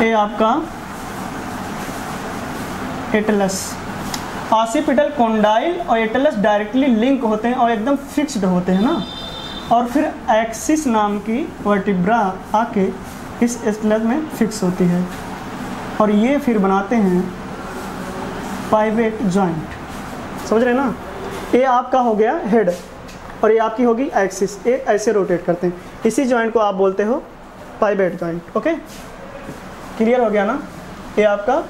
ये आपका एटलस, ऑसिपिटल कोंडाइल और एटलस डायरेक्टली लिंक होते हैं और एकदम फिक्स्ड होते हैं ना, और फिर एक्सिस नाम की वर्टिब्रा आके इस एटलस में फिक्स होती है। और ये फिर बनाते हैं पाइवेट जॉइंट। समझ रहे हैं ना, ये आपका हो गया हेड और ये आपकी होगी एक्सिस, ये ऐसे रोटेट करते हैं। इसी जॉइंट को आप बोलते हो पाइवेट जॉइंट। ओके, क्लियर हो गया ना। ये आपका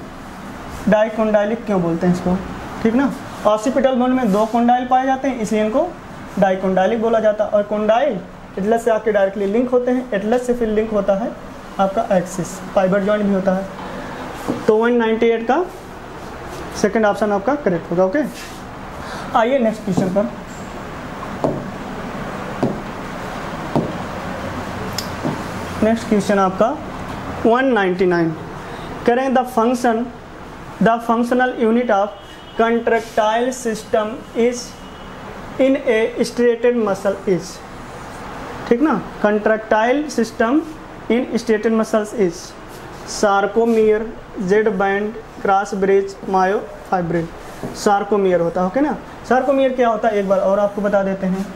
डाइकोंडाइलिक क्यों बोलते हैं इसको, ठीक ना। ऑक्सीपिटल बोन में 2 कोंडाइल पाए जाते हैं, इसलिए इनको डाइकोंडाइलिक बोला जाता है। और कोंडाइल एटलस से आपके डायरेक्टली लिंक होते हैं, एटलस से फिर लिंक होता है आपका एक्सिस, पाइवेट जॉइंट भी होता है। तो 198 का सेकंड ऑप्शन आपका करेक्ट होगा। ओके, आइए नेक्स्ट क्वेश्चन पर। नेक्स्ट क्वेश्चन आपका 199, करें the functional unit of contractile system is in A striated muscle is, ठीक ना। Contractile system in striated muscles is sarcomere, Z band, cross bridge, myofibril. Sarcomere होता है, okay ना। Sarcomere क्या होता है एक बार और आपको बता देते हैं।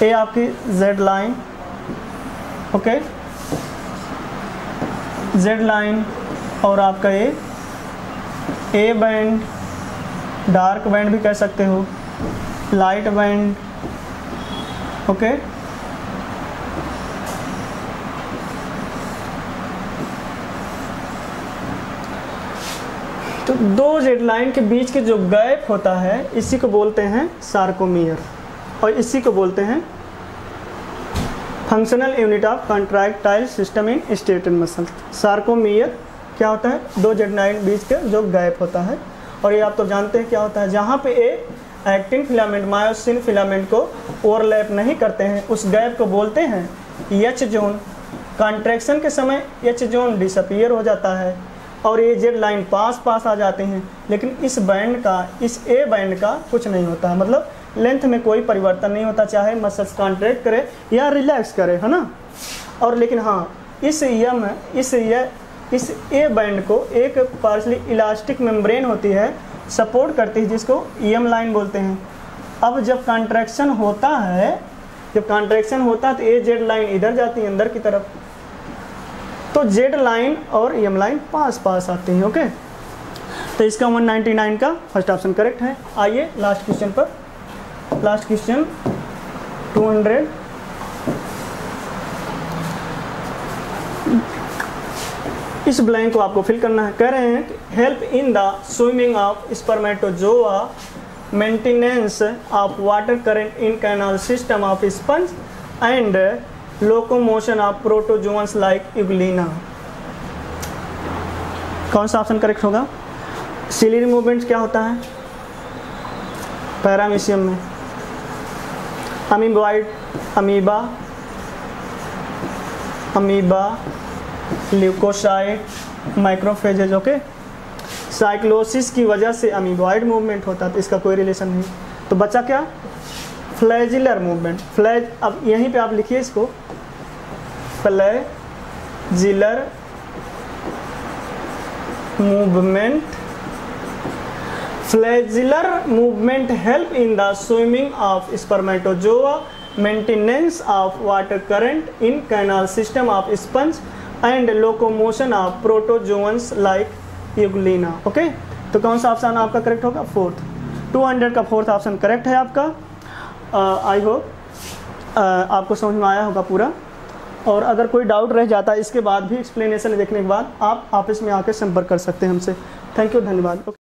ये आपकी Z line, okay, Z line, और आपका ये ए बैंड, डार्क बैंड भी कह सकते हो, लाइट बैंड, ओके। तो 2 जेड लाइन के बीच के जो गैप होता है इसी को बोलते हैं सार्कोमियर, और इसी को बोलते हैं functional unit of contractile system in striated muscle. Sarcomere क्या होता है, 2 जेड लाइन बीच का जो गैप होता है। और ये आप तो जानते हैं क्या होता है, जहाँ पे ए एक्टिन फिलामेंट मायोसिन फिलामेंट को ओवरलैप नहीं करते हैं उस गैप को बोलते हैं एच जोन। कॉन्ट्रैक्शन के समय एच जोन डिसअपीयर हो जाता है और ये जेड लाइन पास आ जाते हैं, लेकिन इस बैंड का, इस ए बैंड का कुछ नहीं होता है, मतलब लेंथ में कोई परिवर्तन नहीं होता, चाहे मसल्स कॉन्ट्रैक्ट करे या रिलैक्स करे, है ना। और लेकिन हाँ, इस ए बैंड को एक पार्शली इलास्टिक मेम्ब्रेन होती है, सपोर्ट करती है, जिसको ईएम लाइन बोलते हैं। अब जब कॉन्ट्रैक्शन होता है तो ए जेड लाइन इधर जाती है अंदर की तरफ, तो जेड लाइन और ईएम लाइन पास आते हैं। ओके, तो इसका 199 का फर्स्ट ऑप्शन करेक्ट है। आइए लास्ट क्वेश्चन पर। लास्ट क्वेश्चन 200, इस ब्लैंक को आपको फिल करना है। कह रहे हैं help in the swimming of spermatozoa, maintenance of water current in canal system of sponge and locomotion of protozoans like euglena. कौन सा ऑप्शन करेक्ट होगा? सिलियरी मूवमेंट क्या होता है पैरामीशियम में? Amoeboid, amoeba, leucocyte, microphages. Okay, cyclosis की वजह से अमीबॉइड मूवमेंट होता है, तो इसका कोई रिलेशन नहीं। तो बचा क्या? Flagellar movement. अब यहीं पे आप लिखिए इसको, flagellar movement. Flagellar movement help in the swimming of spermatozoa, maintenance of water current in canal system of sponge and locomotion of protozoans like Euglena. Okay, तो कौन सा ऑप्शन आपका करेक्ट होगा? फोर्थ। 200 का फोर्थ ऑप्शन करेक्ट है आपका। I hope आपको समझ में आया होगा पूरा। और अगर कोई डाउट रह जाता है इसके बाद भी एक्सप्लेनेशन देखने के बाद आप ऑफिस में आकर संपर्क कर सकते हैं हमसे। थैंक यू, धन्यवाद।